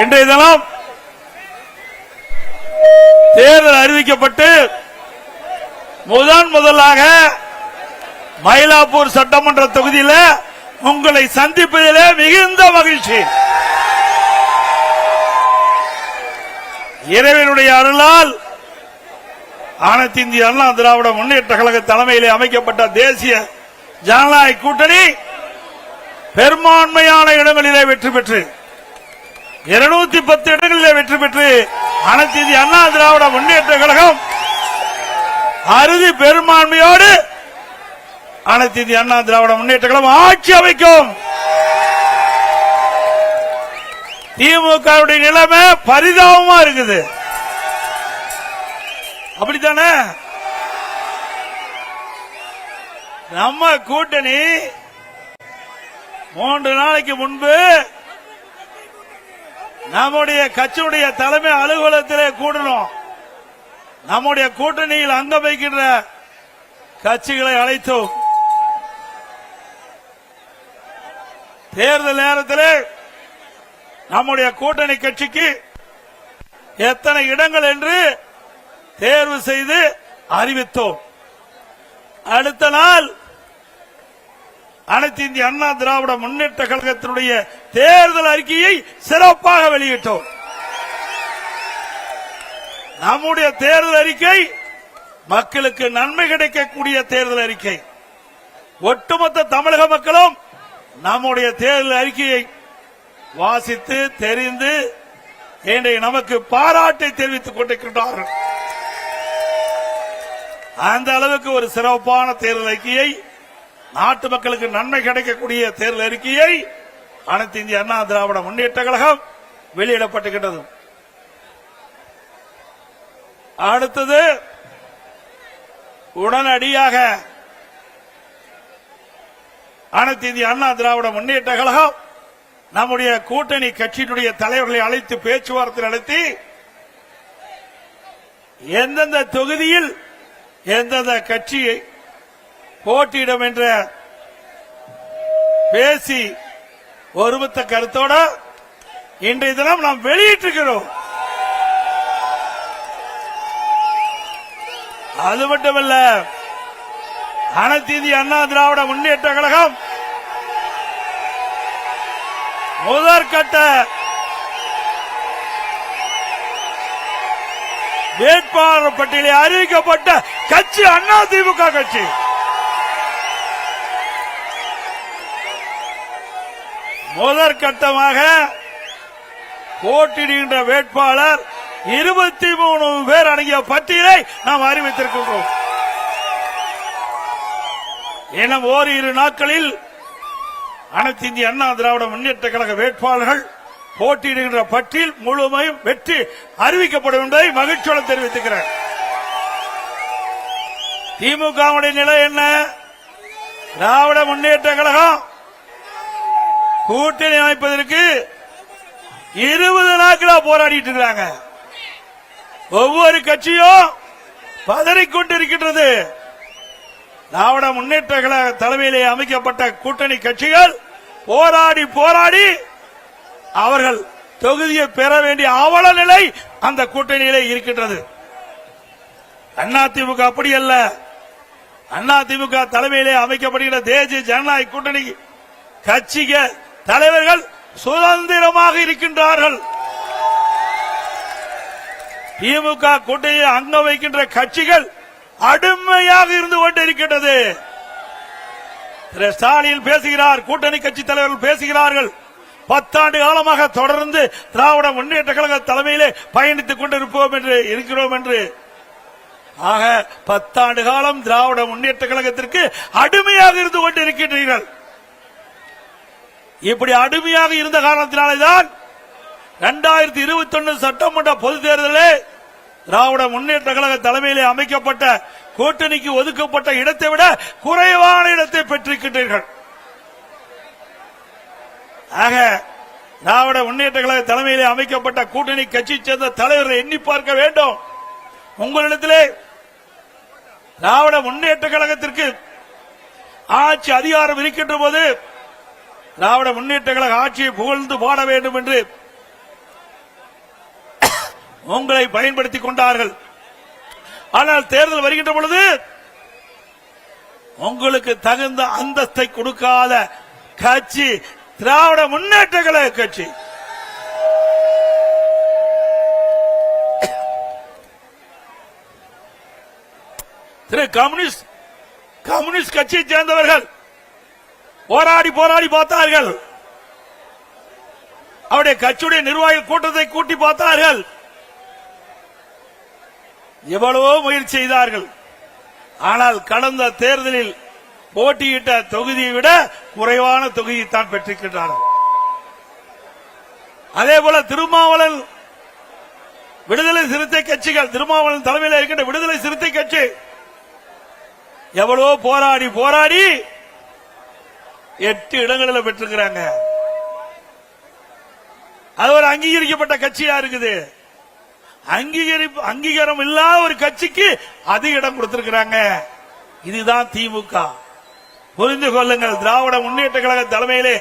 இன்றைய தினம் தேர்தல் அறிவிக்கப்பட்டு முதலாக மயிலாப்பூர் சட்டமன்ற தொகுதியில் உங்களை சந்திப்பதிலே மிகுந்த மகிழ்ச்சி. இறைவனுடைய அருளால் அனைத்து இந்திய அண்ணா திராவிட முன்னேற்ற கழக தலைமையிலே அமைக்கப்பட்ட தேசிய ஜனநாயக கூட்டணி பெரும்பான்மையான இடங்களிலே வெற்றி பெற்று 210 இடங்களிலே வெற்றி பெற்று அனைத்து இந்திய அண்ணா திராவிட முன்னேற்ற கழகம் அறுதி பெரும்பான்மையோடு அனைத்து இந்திய அண்ணா திராவிட முன்னேற்ற கழகம் ஆட்சி அமைக்கும். திமுக நிலைமை பரிதாபமா இருக்குது. அப்படித்தானே? நம்ம கூட்டணி 3 நாளைக்கு முன்பு நம்முடைய கட்சியுடைய தலைமை அலுவலகத்திலே கூடணும். நம்முடைய கூட்டணியில் அங்கம் வைக்கின்ற கட்சிகளை அழைத்தோம். தேர்தல் நேரத்தில் நம்முடைய கூட்டணி கட்சிக்கு எத்தனை இடங்கள் என்று தேர்வு செய்து அறிவித்தோம். அடுத்த நாள் அனைத்து இந்திய அண்ணா திராவிட முன்னேற்ற கழகத்தினுடைய தேர்தல் அறிக்கையை சிறப்பாக வெளியிட்டோம். நம்முடைய தேர்தல் அறிக்கை மக்களுக்கு நன்மை கிடைக்கக்கூடிய தேர்தல் அறிக்கை. ஒட்டுமொத்த தமிழக மக்களும் நம்முடைய தேர்தல் அறிக்கையை வாசித்து தெரிந்து இன்றைய நமக்கு பாராட்டை தெரிவித்துக் கொண்டிருக்கின்றார்கள். அந்த அளவுக்கு ஒரு சிறப்பான தேர்தல் அறிக்கையை, நாட்டு மக்களுக்கு நன்மை கிடைக்கக்கூடிய தேர்தல் அறிக்கையை அனைத்து இந்திய அண்ணா திராவிட முன்னேற்ற கழகம் வெளியிடப்பட்டுகின்றது. அடுத்தது உடனடியாக அனைத்து இந்திய அண்ணா திராவிட முன்னேற்ற கழகம் நம்முடைய கூட்டணி கட்சியினுடைய தலைவர்களை அழைத்து பேச்சுவார்த்தை நடத்தி எந்தெந்த தொகுதியில் எந்தெந்த கட்சியை போட்டியிடும் என்ற பேசி ஒருமித்த கருத்தோடு இன்றைய தினம் நாம் வெளியிட்டிருக்கிறோம். அது மட்டுமல்ல, அனைத்து இந்திய அண்ணா திராவிட முன்னேற்ற கழகம் முதற்கட்ட வேட்பாளர் பட்டியலில் அறிவிக்கப்பட்ட கட்சி அண்ணா திமுக கட்சி. முதற்கட்டமாக போட்டியிடுகின்ற வேட்பாளர் 23 பேர் அடங்கிய பட்டியலை நாம் அறிவித்திருக்கின்றோம். இன்னும் ஓரிரு நாட்களில் அனைத்து இந்திய அண்ணா திராவிட முன்னேற்ற கழக வேட்பாளர்கள் போட்டியிடுகின்ற பட்டியல் முழுமையும் வெற்றி அறிவிக்கப்படும் என்பதை மகிழ்ச்சியோடு தெரிவித்துக்கிறேன். திமுகவுடைய நிலை என்ன? திராவிட முன்னேற்ற கழகம் கூட்டணி அமைப்பதற்கு 20 நாட்களா போராடிட்டு இருக்கிறாங்க. ஒவ்வொரு கட்சியும் பதறிக்கொண்டிருக்கின்றது. திராவிட முன்னேற்ற கழக தலைமையிலே அமைக்கப்பட்ட கூட்டணி கட்சிகள் போராடி அவர்கள் தொகுதியை பெற வேண்டிய அவல நிலை அந்த கூட்டணியிலே இருக்கின்றது. அதிமுக அப்படி அல்ல. அதிமுக தலைமையிலே அமைக்கப்படுகிற தேசிய ஜனநாயக கூட்டணி கட்சிக தலைவர்கள் சுதந்திரமாக இருக்கின்றார்கள். திமுக கூட்டணியை அங்க வைக்கின்ற கட்சிகள் அடிமையாக இருந்து கொண்டிருக்கின்றது. திரு ஸ்டாலின் பேசுகிறார், கூட்டணி கட்சி தலைவர்கள் பேசுகிறார்கள், 10 ஆண்டு காலமாக தொடர்ந்து திராவிட முன்னேற்ற கழக தலைமையிலே பயணித்துக் கொண்டிருப்போம் என்று இருக்கிறோம் என்று. ஆக 10 ஆண்டு காலம் திராவிட முன்னேற்ற கழகத்திற்கு அடிமையாக இருந்து கொண்டிருக்கின்றீர்கள். இப்படி அடிமையாக இருந்த காரணத்தினால்தான் 2021 சட்டமன்ற பொதுத் தேர்தலில் திராவிட முன்னேற்ற கழக தலைமையிலே அமைக்கப்பட்ட கூட்டணிக்கு ஒதுக்கப்பட்ட இடத்தை விட குறைவான இடத்தை பெற்றிருக்கின்றீர்கள். ஆக திராவிட முன்னேற்ற கழக தலைமையிலே அமைக்கப்பட்ட கூட்டணி கட்சியை சேர்ந்த தலைவர்களை எண்ணி பார்க்க வேண்டும். உங்களிடத்திலே திராவிட முன்னேற்ற கழகத்திற்கு ஆட்சி அதிகாரம் இருக்கின்ற போது திராவிட முன்னேற்ற கழக ஆட்சியை புகழ்ந்து பாட வேண்டும் என்று உங்களை பயன்படுத்திக் கொண்டார்கள். ஆனால் தேர்தல் வருகின்ற பொழுது உங்களுக்கு தகுந்த அந்தஸ்தை கொடுக்காத கட்சி திராவிட முன்னேற்ற கழக கட்சி. கம்யூனிஸ்ட் கட்சியை சேர்ந்தவர்கள் போராடி போராடி பார்த்தார்கள். அவருடைய கட்சியுடைய நிர்வாகிகள் கூட்டத்தை கூட்டி பார்த்தார்கள். எவ்வளவோ முயற்சி செய்தார்கள். ஆனால் கடந்த தேர்தலில் போட்டியிட்ட தொகுதியை விட குறைவான தொகுதியை தான் பெற்றிருக்கின்றார்கள். அதே போல திருமாவளவன் விடுதலை சிறுத்தை கட்சிகள், திருமாவளவன் தலைமையில் இருக்கின்ற விடுதலை சிறுத்தை கட்சி எவ்வளவோ போராடி போராடி 8 இடங்களில் பெற்றிருக்கிறாங்க. அது ஒரு அங்கீகரிக்கப்பட்ட கட்சியா இருக்குது. அங்கீகாரம் இல்லாத ஒரு கட்சிக்கு அதிக இடம் கொடுத்திருக்கிறாங்க. இதுதான் திமுக. புரிந்து கொள்ளுங்கள். திராவிட முன்னேற்ற கழக தலைமையிலே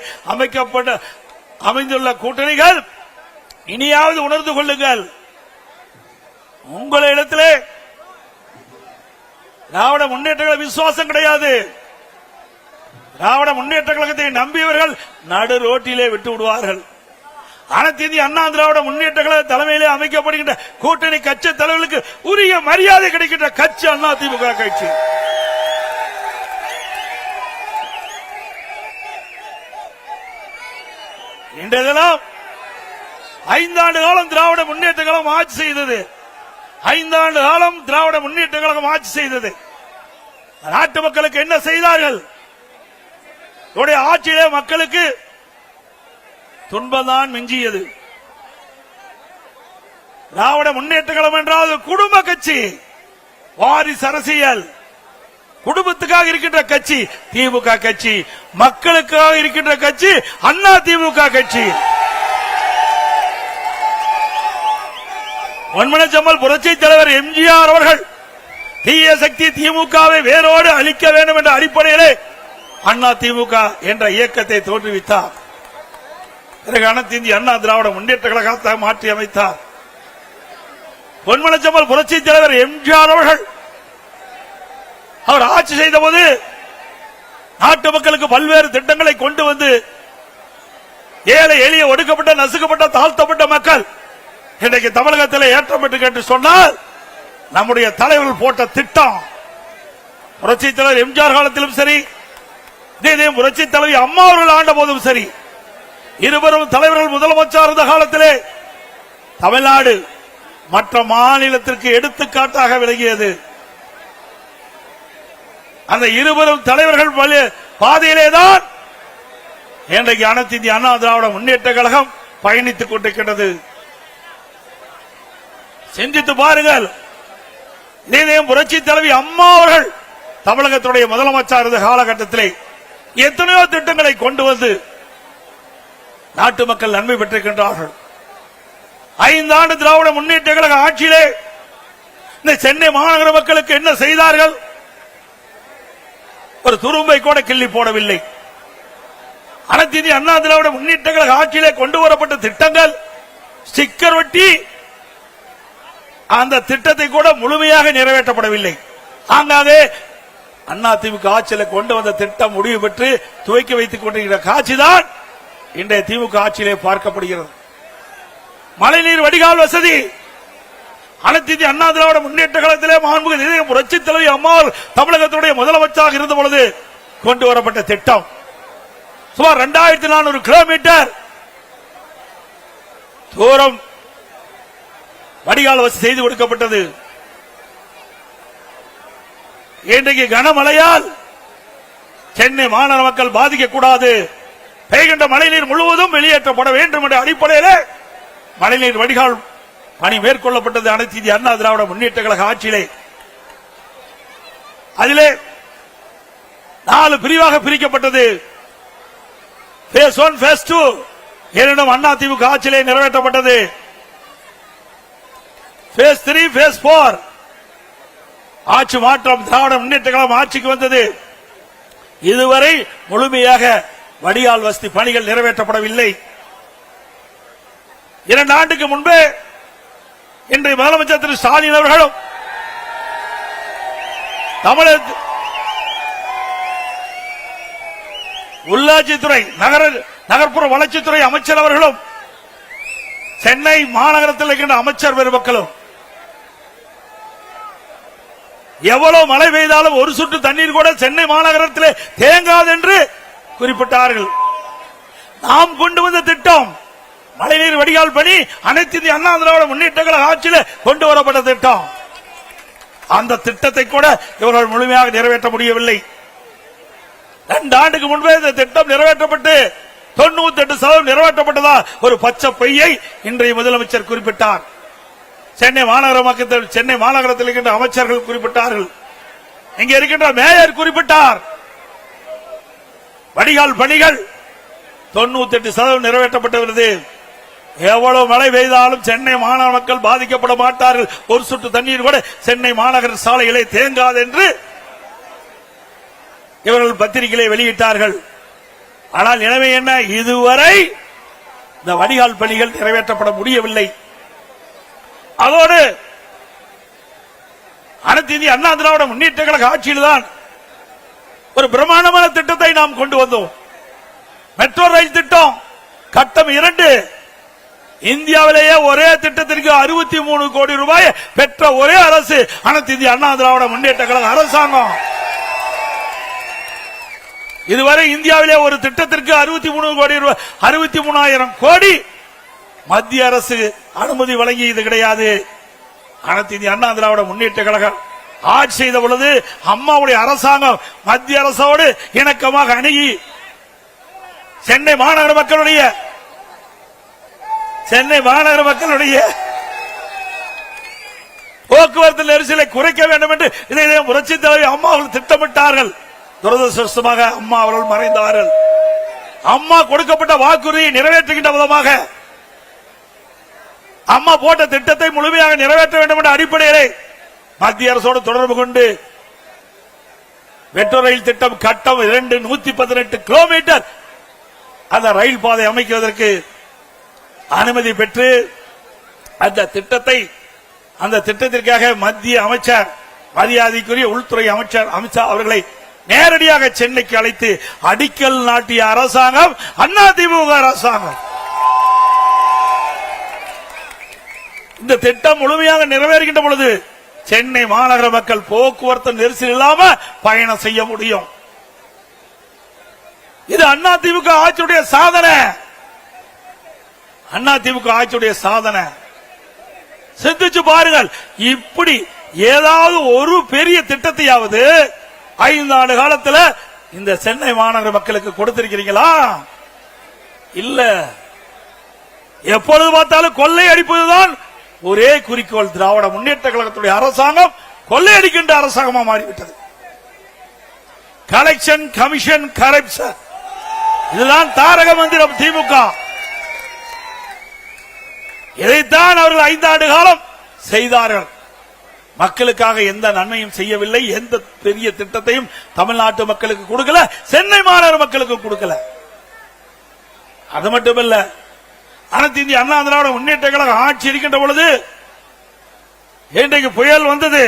அமைந்துள்ள கூட்டணிகள் இனியாவது உணர்ந்து கொள்ளுங்கள். உங்களிடத்திலே திராவிட முன்னேற்ற கழக விசுவாசம் கிடையாது. திராவிட முன்னேற்ற கழகத்தை நம்பியவர்கள் நடு ரோட்டிலே விட்டு விடுவார்கள். அனைத்து இந்திய அண்ணா திராவிட முன்னேற்ற கழக தலைமையிலே அமைக்கப்படுகின்ற கூட்டணி கட்சி தலைவர்களுக்கு உரிய மரியாதை கிடைக்கின்ற கட்சி அண்ணா திமுக கட்சி. இன்றைய தினம் 5 ஆண்டு காலம் திராவிட முன்னேற்ற கழகம் ஆட்சி செய்தது. 5 ஆண்டு காலம் திராவிட முன்னேற்ற கழகம் ஆட்சி செய்தது. நாட்டு மக்களுக்கு என்ன செய்தார்கள்? இவருடைய ஆட்சியிலே மக்களுக்கு துன்பம்தான் மிஞ்சியது. திராவிட முன்னேற்ற கழகம் என்றால் குடும்ப கட்சி, வாரிசு அரசியல், குடும்பத்துக்காக இருக்கின்ற கட்சி திமுக கட்சி, மக்களுக்காக இருக்கின்ற கட்சி அண்ணா திமுக கட்சி. பொன்மனச்செம்மல் புரட்சி தலைவர் எம்ஜிஆர் அவர்கள் தீய சக்தி திமுகவை வேரோடு அழிக்க வேண்டும் என்ற அடிப்படையிலே அண்ணா திமுக என்ற இயக்கத்தை தோற்றுவித்தார். அனைத்து இந்திய அண்ணா திராவிட முன்னேற்ற கழகத்தை மாற்றி அமைத்தார். பொன்மனச்செம்மல் புரட்சி தலைவர் எம்ஜிஆர் அவர்கள் அவர் ஆட்சி செய்த போது நாட்டு மக்களுக்கு பல்வேறு திட்டங்களை கொண்டு வந்து ஏழை எளிய ஒடுக்கப்பட்ட நசுக்கப்பட்ட தாழ்த்தப்பட்ட மக்கள் இன்றைக்கு தமிழகத்தில் ஏற்றப்பட்டு கேட்டு சொன்னால் நம்முடைய தலைவர்கள் போட்ட திட்டம் புரட்சி தலைவர் எம்ஜிஆர் காலத்திலும் சரி, இதே புரட்சி தலைவி அம்மா அவர்கள் ஆண்ட போதும் சரி, இருவரும் தலைவர்கள் முதலமைச்சர் இருந்த காலத்திலே தமிழ்நாடு மற்ற மாநிலத்திற்கு எடுத்துக்காட்டாக விளங்கியது. அந்த இருவரும் தலைவர்கள் பாதையிலேதான் இன்றைக்கு அனைத்து இந்திய அண்ணா திராவிட முன்னேற்ற கழகம் பயணித்துக் கொண்டிருக்கின்றது. சிந்தித்து பாருங்கள். இதே புரட்சி தலைவி அம்மா அவர்கள் தமிழகத்துடைய முதலமைச்சர் இருந்த காலகட்டத்திலே எத்தனையோ திட்டங்களை கொண்டு வந்து நாட்டு மக்கள் நன்மை பெற்றிருக்கின்றார்கள். 5 ஆண்டு திராவிட முன்னேற்ற கழக ஆட்சியிலே இந்த சென்னை மாநகர மக்களுக்கு என்ன செய்தார்கள்? ஒரு துரும்பை கூட கிள்ளி போடவில்லை. அனைத்து இந்திய அண்ணா திராவிட முன்னேற்ற கழக ஆட்சியிலே கொண்டு வரப்பட்ட திட்டங்கள் ஸ்டிக்கர் ஒட்டி அந்த திட்டத்தை கூட முழுமையாக நிறைவேற்றப்படவில்லை. ஆங்காங்கே அண்ணா திமுக ஆட்சியில் கொண்டு வந்த திட்டம் முடிவு பெற்று துவக்கி வைத்துக் கொண்டிருக்கிற காட்சிதான் இன்றைய திமுக ஆட்சியிலே பார்க்கப்படுகிறது. மழைநீர் வடிகால் வசதி அனைத்து இந்திய அண்ணா திராவிட முன்னேற்ற கழகத்திலே மாண்புமிகு புரட்சி தலைவி அம்மாள் தமிழகத்துடைய முதலமைச்சராக இருந்த பொழுது கொண்டு வரப்பட்ட திட்டம் சுமார் 2400 கிலோமீட்டர் தூரம் வடிகால் வசதி செய்து கொடுக்கப்பட்டது. இன்றைக்கு கனமழையால் சென்னை மாநகர மக்கள் பாதிக்கக்கூடாது, பெய்கின்ற மழைநீர் முழுவதும் வெளியேற்றப்பட வேண்டும் என்ற அடிப்படையில் மழைநீர் வடிகால் பணி மேற்கொள்ளப்பட்டது அனைத்து இந்திய அண்ணா திராவிட முன்னேற்ற கழக ஆட்சியிலே. அதிலே 4 பிரிவாக பிரிக்கப்பட்டது. பேஸ் 1 பேஸ் 2 இரண்டும் அண்ணா திமுக ஆட்சியிலே நிறைவேற்றப்பட்டது. பேஸ் 3 பேஸ் 4 ஆட்சி மாற்றம் திராவிட முன்னேற்ற கழகம் ஆட்சிக்கு வந்தது. இதுவரை முழுமையாக வடிகால் வசதி பணிகள் நிறைவேற்றப்படவில்லை. 2 ஆண்டுக்கு முன்பே இன்றைய முதலமைச்சர் திரு ஸ்டாலின் அவர்களும் தமிழக உள்ளாட்சித்துறை நகர்ப்புற வளர்ச்சித்துறை அமைச்சர் அவர்களும் சென்னை மாநகரத்தில் இருக்கின்ற அமைச்சர் பெருமக்களும் எவ்வளவு மழை பெய்தாலும் ஒரு சொட்டு தண்ணீர் கூட சென்னை மாநகரத்திலே தேங்காது என்று குறிப்பிட்டார்கள். நாம் கொண்டு வந்த திட்டம் மழைநீர் வடிகால் பணி அனைத்து இந்திய அண்ணா திராவிட முன்னேற்ற கழக ஆட்சியில் கொண்டு வரப்பட்ட திட்டம். அந்த திட்டத்தை கூட இவர்கள் முழுமையாக நிறைவேற்ற முடியவில்லை. 2 ஆண்டுக்கு முன்பே இந்த திட்டம் நிறைவேற்றப்பட்டு 98% நிறைவேற்றப்பட்டதா ஒரு பச்சை பொய்யை இன்றைய முதலமைச்சர் குறிப்பிட்டார். சென்னை மாநகரத்தில் இருக்கின்ற அமைச்சர்கள் குறிப்பிட்டார்கள். இங்க இருக்கின்ற மேயர் குறிப்பிட்டார். வடிகால் பணிகள் 98% நிறைவேற்றப்பட்டுள்ளது. எவ்வளவு மழை பெய்தாலும் சென்னை மாநகர மக்கள் பாதிக்கப்பட மாட்டார்கள். ஒரு சொட்டு தண்ணீர் கூட சென்னை மாநகர சாலைகளை தேங்காது என்று இவர்கள் பத்திரிகைகளை வெளியிட்டார்கள். ஆனால் நிலைமை என்ன? இதுவரை இந்த வடிகால் பணிகள் நிறைவேற்றப்பட முடியவில்லை. அதோடு அனைத்து இந்திய அண்ணா திராவிட முன்னேற்ற கழக ஆட்சியில்தான் ஒரு பிரமாண்டமான திட்டத்தை நாம் கொண்டு வந்தோம். மெட்ரோ ரயில் திட்டம் கட்டம் 2 இந்தியாவிலேயே ஒரே திட்டத்திற்கு 63 கோடி ரூபாய் பெற்ற ஒரே அரசு அனைத்து இந்திய அண்ணா திராவிட முன்னேற்ற கழக அரசாங்கம். இதுவரை இந்தியாவிலே ஒரு திட்டத்திற்கு 63 கோடி ரூபாய் 63,000 கோடி மத்திய அரசு அனுமதி வழங்கியது கிடையாது. அனைத்து இந்திய அண்ணா திராவிட முன்னேற்ற கழகம் ஆட்சி செய்த பொழுது அம்மாவுடைய அரசாங்கம் மத்திய அரசோடு இணக்கமாக அணுகி சென்னை மாநகர மக்களுடைய போக்குவரத்து நெரிசலை குறைக்க வேண்டும் என்று இதை புரட்சித் தலைவர் அம்மா அவர்கள் திட்டமிட்டார்கள். துரதிருஷ்டவசமாக அம்மா அவர்கள் மறைந்தார்கள். அம்மா கொடுக்கப்பட்ட வாக்குறுதியை நிறைவேற்றுகின்ற விதமாக அம்மா போட்ட திட்டத்தை முழுமையாக நிறைவேற்ற வேண்டும் என்ற அடிப்படையிலே மத்திய அரசோடு தொடர்பு கொண்டு மெட்ரோ ரயில் திட்டம் கட்டம் 2 118 கிலோமீட்டர் அந்த ரயில் பாதை அமைக்குவதற்கு அனுமதி பெற்று அந்த திட்டத்திற்காக மத்திய அமைச்சர் மரியாதைக்குரிய உள்துறை அமைச்சர் அமித்ஷா அவர்களை நேரடியாக சென்னைக்கு அழைத்து அடிக்கல் நாட்டிய அரசாங்கம் அதிமுக அரசாங்கம். இந்த திட்டம் முழுமையாக நிறைவேறுகின்ற பொழுது சென்னை மாநகர மக்கள் போக்குவரத்து நெரிசல் இல்லாம பயணம் செய்ய முடியும். இது அதிமுக ஆட்சியுடைய சாதனை. அதிமுக ஆட்சியுடைய சாதனை சிந்திச்சு பாருங்கள். இப்படி ஏதாவது ஒரு பெரிய திட்டத்தையாவது 5 ஆண்டு காலத்தில் இந்த சென்னை மாநகர மக்களுக்கு கொடுத்திருக்கிறீங்களா? இல்ல. எப்பொழுது பார்த்தாலும் கொள்ளை அடிப்பதுதான் ஒரே குறிக்கோள். திராவிட முன்னேற்ற கழகத்துடைய அரசாங்கம் கொள்ளையடிக்கின்ற அரசாங்கமா மாறிவிட்டது. கலெக்ஷன், கமிஷன், கரப்ஷன், இதுதான் தாரக மந்திரம் திமுக. இதைத்தான் அவர்கள் 5 ஆண்டு காலம் செய்தார்கள். மக்களுக்காக எந்த நன்மையும் செய்யவில்லை. எந்த பெரிய திட்டத்தையும் தமிழ்நாட்டு மக்களுக்கு கொடுக்கல, சென்னை மாநகர மக்களுக்கு கொடுக்கல. அது மட்டுமல்ல, அனைத்து இந்திய அண்ணா திராவிட முன்னேற்ற கழக ஆட்சி இருக்கின்ற பொழுது இன்றைக்கு புயல் வந்தது.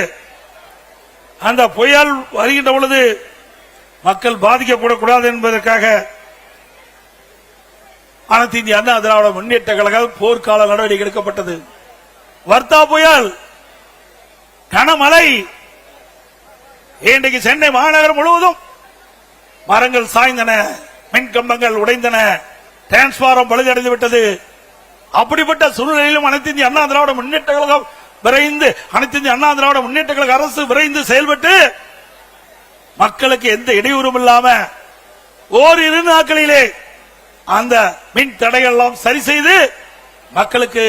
அந்த புயல் வருகின்ற பொழுது மக்கள் பாதிக்கப்படக்கூடாது என்பதற்காக அனைத்து இந்திய அண்ணா திராவிட முன்னேற்ற கழக போர்க்கால நடவடிக்கை எடுக்கப்பட்டது. வர்த்தா புயல், கனமழை, இன்றைக்கு சென்னை மாநகரம் முழுவதும் மரங்கள் சாய்ந்தன, மின் கம்பங்கள் உடைந்தன, டிரான்ஸ்பாரம் பழுதடைந்து விட்டது. அப்படிப்பட்ட சூழ்நிலையிலும் அனைத்து இந்திய அண்ணா திராவிட முன்னேற்ற கழகம் விரைந்து அரசு விரைந்து செயல்பட்டு மக்களுக்கு எந்த இடையூறும் இல்லாம ஓரிரு நாட்களிலே அந்த மின் தடைகள் எல்லாம் சரி செய்து மக்களுக்கு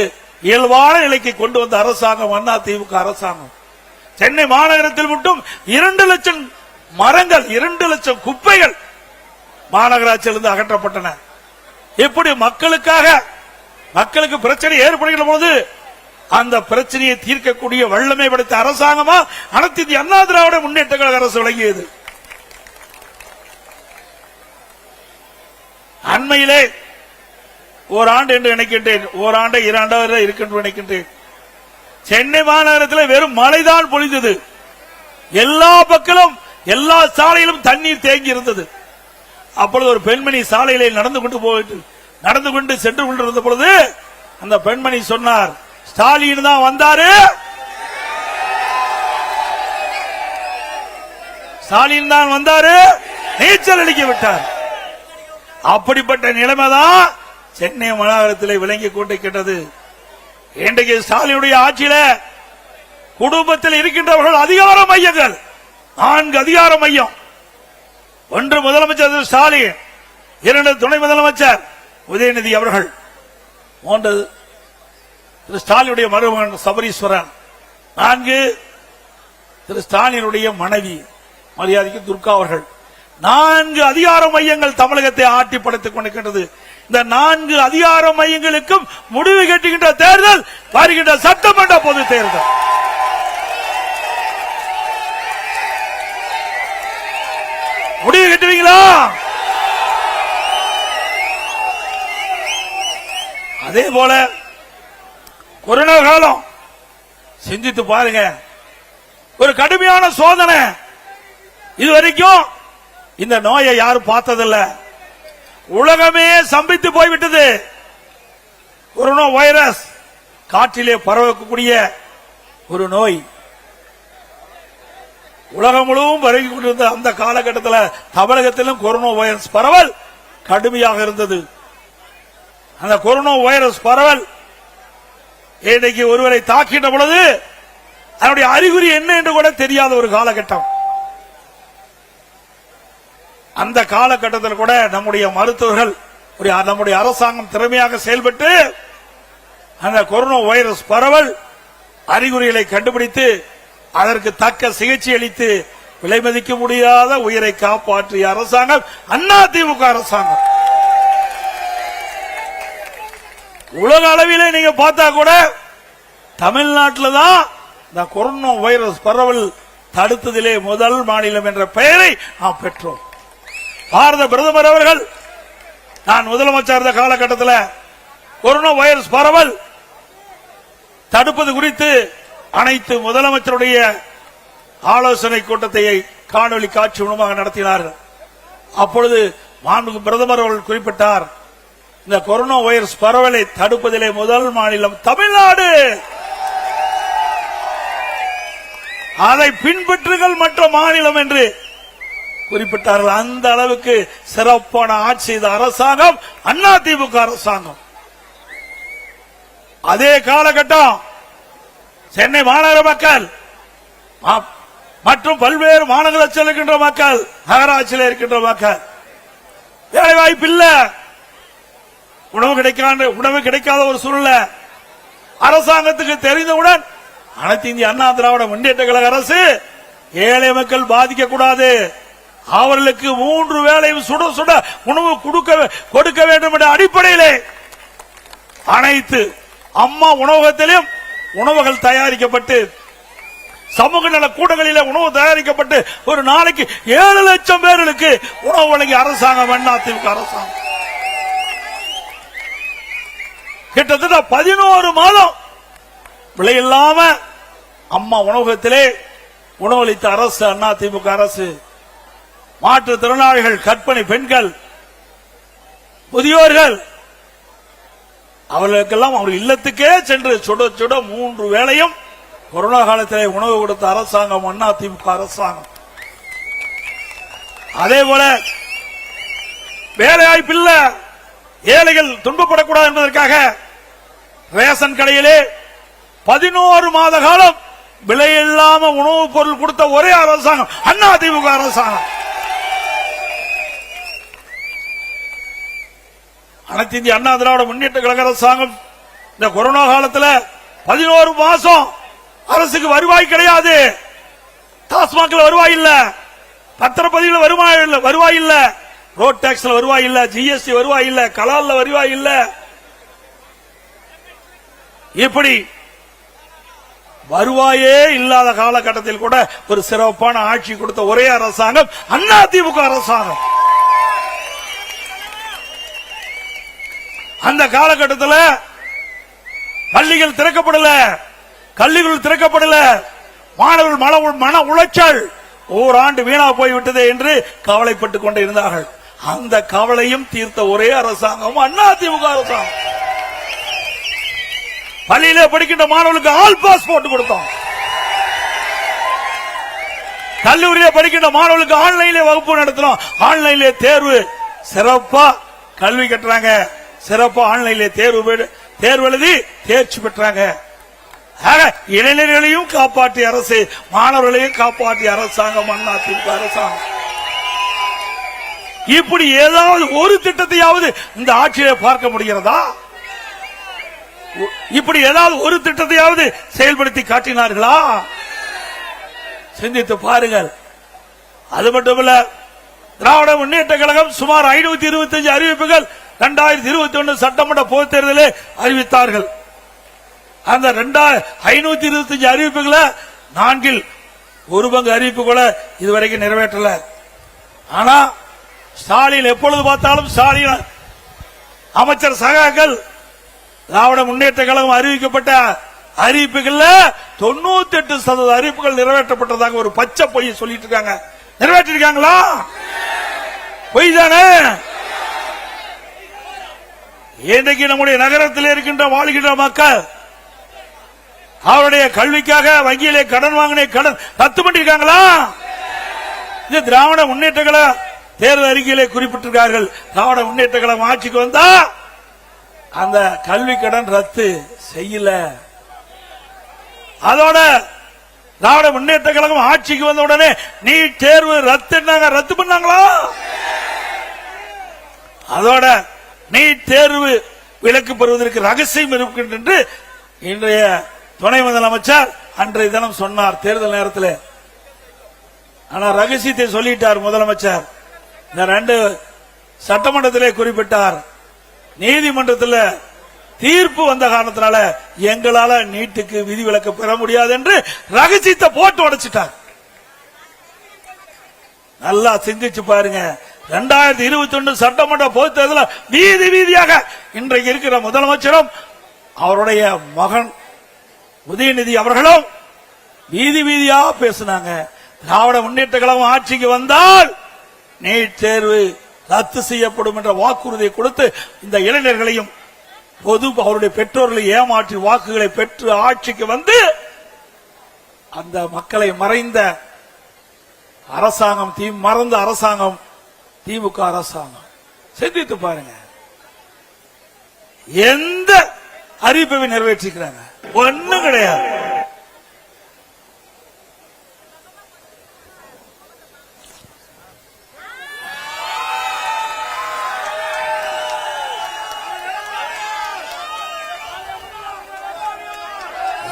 இயல்பான நிலைக்கு கொண்டு வந்த அரசாங்கம் அதிமுக அரசாங்கம். சென்னை மாநகரத்தில் மட்டும் 2 லட்சம் மரங்கள், 2 லட்சம் குப்பைகள் மாநகராட்சியிலிருந்து அகற்றப்பட்டன. இப்படி மக்களுக்கு பிரச்சனை ஏற்படுகிற போது அந்த பிரச்சனையை தீர்க்கக்கூடிய வல்லமை படைத்த அரசாங்கமா அனைத்து இந்திய அண்ணா திராவிட முன்னேற்ற கழக அரசு விளங்கியது. அண்மையிலே ஓராண்டு என்று நினைக்கின்றேன், ஓராண்டு 2 ஆண்டு இருக்கின்ற நினைக்கின்றேன். சென்னை மாநகரத்தில் வெறும் மழைதான் பொழிந்தது. எல்லா பக்கமும் எல்லா சாலையிலும் தண்ணீர் தேங்கி இருந்தது. அப்பொழுது ஒரு பெண்மணி சாலையிலே நடந்து கொண்டு சென்று கொண்டிருந்த பொழுது அந்த பெண்மணி சொன்னார், ஸ்டாலின் தான் வந்தாரு, ஸ்டாலின் தான் வந்தாரு, நீச்சல் அடிக்க விட்டார். அப்படிப்பட்ட நிலைமைதான் சென்னை மாநகரத்தில் விளங்கி கொண்டிருக்கின்றது. இன்றைக்கு ஸ்டாலினுடைய ஆட்சியில குடும்பத்தில் இருக்கின்றவர்கள் அதிகார மையங்கள் 4 அதிகார மையம். ஒன்று முதலமைச்சர் ஸ்டாலின், 2 துணை முதலமைச்சர் உதயநிதி அவர்கள், 3 திரு ஸ்டாலினுடைய மருமகன் சபரீஸ்வரன், 4 திரு ஸ்டாலினுடைய மனைவி மரியாதைக்கு துர்கா அவர்கள். 4 அதிகார மையங்கள் தமிழகத்தை ஆட்டி படைத்துக் கொண்டிருக்கின்றது. இந்த 4 அதிகார மையங்களுக்கும் முடிவு கட்டுகின்ற தேர்தல் வருகின்ற சட்டமன்ற பொது தேர்தல். முடிவு கட்டுவீங்களா? அதே போல கொரோனா காலம் சிந்தித்து பாருங்க, ஒரு கடுமையான சோதனை. இதுவரைக்கும் இந்த நோயை யாரும் பார்த்ததில்லை. உலகமே சம்பித்து போய்விட்டது. கொரோனா வைரஸ் காற்றிலே பரவக்கூடிய ஒரு நோய் உலகம் முழுவதும் பரவி கொண்டிருந்த அந்த காலகட்டத்தில் தமிழகத்திலும் கொரோனா வைரஸ் பரவல் கடுமையாக இருந்தது. அந்த கொரோனா வைரஸ் பரவல் இன்றைக்கு ஒருவரை தாக்கின்ற பொழுது அதனுடைய அறிகுறி என்ன என்று கூட தெரியாத ஒரு காலகட்டம். அந்த காலகட்டத்தில் கூட நம்முடைய மருத்துவர்கள், நம்முடைய அரசாங்கம் திறமையாக செயல்பட்டு அந்த கொரோனா வைரஸ் பரவல் அறிகுறிகளை கண்டுபிடித்து அதற்கு தக்க சிகிச்சை அளித்து விலை மதிக்க முடியாத உயிரை காப்பாற்றிய அரசாங்கம் அதிமுக அரசாங்கம். உலக அளவிலே நீங்க பார்த்தா கூட தமிழ்நாட்டில் தான் இந்த கொரோனா வைரஸ் பரவல் தடுத்ததிலே முதல் மாநிலம் என்ற பெயரை நாம் பெற்றோம். பாரத பிரதமர் அவர்கள் நான் முதலமைச்சர் இருந்த காலகட்டத்தில் கொரோனா வைரஸ் பரவல் தடுப்பது குறித்து அனைத்து முதலமைச்சருடைய ஆலோசனை கூட்டத்தை காணொலி காட்சி மூலமாக நடத்தினார்கள். அப்பொழுது மாண்புமிகு பிரதமர் அவர்கள் குறிப்பிட்டார், இந்த கொரோனா வைரஸ் பரவலை தடுப்பதிலே முதல் மாநிலம் தமிழ்நாடு, அதை பின்பற்றுங்கள் மற்ற மாநிலம் என்று குறிப்பிட்டார்கள். அந்த அளவுக்கு சிறப்பான ஆட்சி செய்த அரசாங்கம் அதிமுக அரசாங்கம். அதே காலகட்டம் சென்னை மாநகர மக்கள் மற்றும் பல்வேறு மாநகராட்சியில் இருக்கின்ற மக்கள், நகராட்சியில் இருக்கின்ற மக்கள் வேலை வாய்ப்பு இல்ல, உணவு கிடைக்காத ஒரு சூழ்நிலை. அரசாங்கத்துக்கு தெரிந்தவுடன் அனைத்து இந்திய அண்ணா திராவிட முன்னேற்ற கழக அரசு ஏழை மக்கள் பாதிக்க கூடாது, அவர்களுக்கு 3 வேளையும் சுட சுட உணவு கொடுக்க வேண்டும் என்ற அடிப்படையிலே அனைத்து அம்மா உணவகத்திலும் உணவுகள் தயாரிக்கப்பட்டு சமூக நல கூடங்களில் உணவு தயாரிக்கப்பட்டு ஒரு நாளைக்கு 7 லட்சம் பேர்களுக்கு உணவு வழங்கிய அரசாங்கம் அதிமுக அரசாங்கம். கிட்டத்தட்ட 11 மாதம் விலையில்லாம அம்மா உணவகத்திலே உணவளித்த அரசு அதிமுக அரசு. மாற்றுத்திறனாளிகள், கர்ப்பிணி பெண்கள், முதியோர்கள் அவர்களுக்கெல்லாம் அவர் இல்லத்துக்கே சென்று சுட சுட 3 வேளையும் கொரோனா காலத்திலே உணவு கொடுத்த அரசாங்கம் அதிமுக அரசாங்கம். அதே போல வேலைவாய்ப்பு இல்ல, ஏழைகள் துன்பப்படக்கூடாது என்பதற்காக ரேஷன் கடையிலே 11 மாத காலம் விலையில்லாம உணவுப் பொருள் கொடுத்த ஒரே அரசாங்கம் அதிமுக அரசாங்கம். அனைத்து இந்திய அண்ணா திராவிட முன்னேற்ற கழக அரசாங்கம் இந்த கொரோனா காலத்தில் 11 மாசம் அரசுக்கு வருவாய் கிடையாது. டாஸ்மாக்ல வருவாய் இல்ல, பத்திரப்பதிவுல வருவாய் இல்ல, ரோட் டாக்ஸ்ல வருவாய் இல்ல, ஜிஎஸ்டி வருவாய் இல்ல, கலால்ல வருவாய் இல்ல. இப்படி வருவாயே இல்லாத காலகட்டத்தில் கூட ஒரு சிறப்பான ஆட்சி கொடுத்த ஒரே அரசாங்கம் அதிமுக அரசாங்கம். அந்த காலகட்டத்தில் பள்ளிகள் திறக்கப்படல, கல்விகள் திறக்கப்படல, மாணவர்கள் மன உளைச்சல், ஓராண்டு வீணா போய்விட்டது என்று கவலைப்பட்டுக் கொண்டே இருந்தார்கள். அந்த கவலையும் தீர்த்த ஒரே அரசாங்கம் அதிமுக அரசாங்கம். பள்ளியிலே படிக்கின்ற மாணவர்களுக்கு ஆல் பாஸ் போட்டு கொடுத்தோம். கல்லூரியிலே படிக்கின்ற மாணவர்களுக்கு ஆன்லைன்ல வகுப்பு நடத்தினோம். ஆன்லைன்ல தேர்வு, சிறப்பா கல்வி கட்டுறாங்க, சிறப்பா ஆன்லைன்ல தேர்வு எழுதி தேர்ச்சி பெற்றாங்க. இளைஞர்களையும் காப்பாற்றிய அரசு, மாணவர்களையும் காப்பாற்றிய அரசாங்கம் அதிமுக அரசாங்கம். இப்படி ஏதாவது ஒரு திட்டத்தையாவது இந்த ஆட்சியை பார்க்க முடிகிறதா? இப்படி ஏதாவது ஒரு திட்டத்தையாவது செயல்படுத்தி காட்டினார்களா? சிந்தித்து பாருங்கள். அது மட்டுமல்ல, திராவிட முன்னேற்ற கழகம் சுமார் 525 அறிவிப்புகள் 2021 சட்டமன்ற பொதுத் தேர்தலில் அறிவித்தார்கள். அந்த 525 அறிவிப்புகளை 4 ஒரு பங்கு அறிவிப்பு கூட இதுவரைக்கும் நிறைவேற்றல. ஆனா ஸ்டாலின் எப்பொழுது பார்த்தாலும் ஸ்டாலின் அமைச்சர் சகாக்கள் திராவிட முன்னேற்ற கழகம் அறிவிக்கப்பட்ட அறிவிப்புகள்ல 98% அறிவிப்புகள் நிறைவேற்றப்பட்டதாக ஒரு பச்சை பொய் சொல்லிட்டு இருக்காங்க. நிறைவேற்றிருக்காங்களா? பொய் தானே. இன்றைக்கு நம்முடைய நகரத்தில் இருக்கின்ற வாழ்கின்ற மக்கள் அவருடைய கல்விக்காக வங்கியிலே கடன் வாங்கின கடன் ரத்து பண்ணிருக்காங்களா? இது திராவிட முன்னேற்ற கழக தேர்தல் அறிக்கையிலே குறிப்பிட்டிருக்கார்கள். திராவிட முன்னேற்ற கழகம் ஆட்சிக்கு வந்தா அந்த கல்வி கடன் ரத்து செய்யல. அதோட திராவிட முன்னேற்ற கழகம் ஆட்சிக்கு வந்த உடனே நீட் தேர்வு ரத்து பண்ணாங்களா? அதோட நீட் தேர்வு விலக்கு பெறுவதற்கு ரகசியம் இருக்கின்ற என்று இன்றைய துணை முதலமைச்சர் அன்றைய தினம் சொன்னார் தேர்தல் நேரத்தில். ஆனா ரகசியத்தை சொல்லிட்டார் முதலமைச்சர். இந்த 2 சட்டமன்றத்திலே குறிப்பிட்டார். நீதிமன்றத்தில் தீர்ப்பு வந்த காரணத்தினால எங்களால நீட்டுக்கு விதிவிலக்கு பெற முடியாது என்று ரகசியத்தை போட்டு உடைச்சிட்டார். நல்லா சிந்திச்சு பாருங்க. 2021 சட்டமன்ற பொதுத் தேர்தலில் வீதி வீதியாக இன்றைக்கு இருக்கிற முதலமைச்சரும் அவருடைய மகன் உதயநிதி அவர்களும் வீதி வீதியா பேசினாங்க. திராவிட முன்னேற்ற கழகம் ஆட்சிக்கு வந்தால் நீட் தேர்வு ரத்து செய்யப்படும் என்ற வாக்குறுதியை கொடுத்து இந்த இளைஞர்களையும் அவருடைய பெற்றோர்களை ஏமாற்றி வாக்குகளை பெற்று ஆட்சிக்கு வந்து அந்த மக்களை மறைந்த அரசாங்கம், மறந்த அரசாங்கம் திமுக அரசாங்கம். சிந்தித்து பாருங்க. எந்த அறிவிப்பை நிறைவேற்றிக்கிறாங்க? ஒண்ணும் கிடையாது.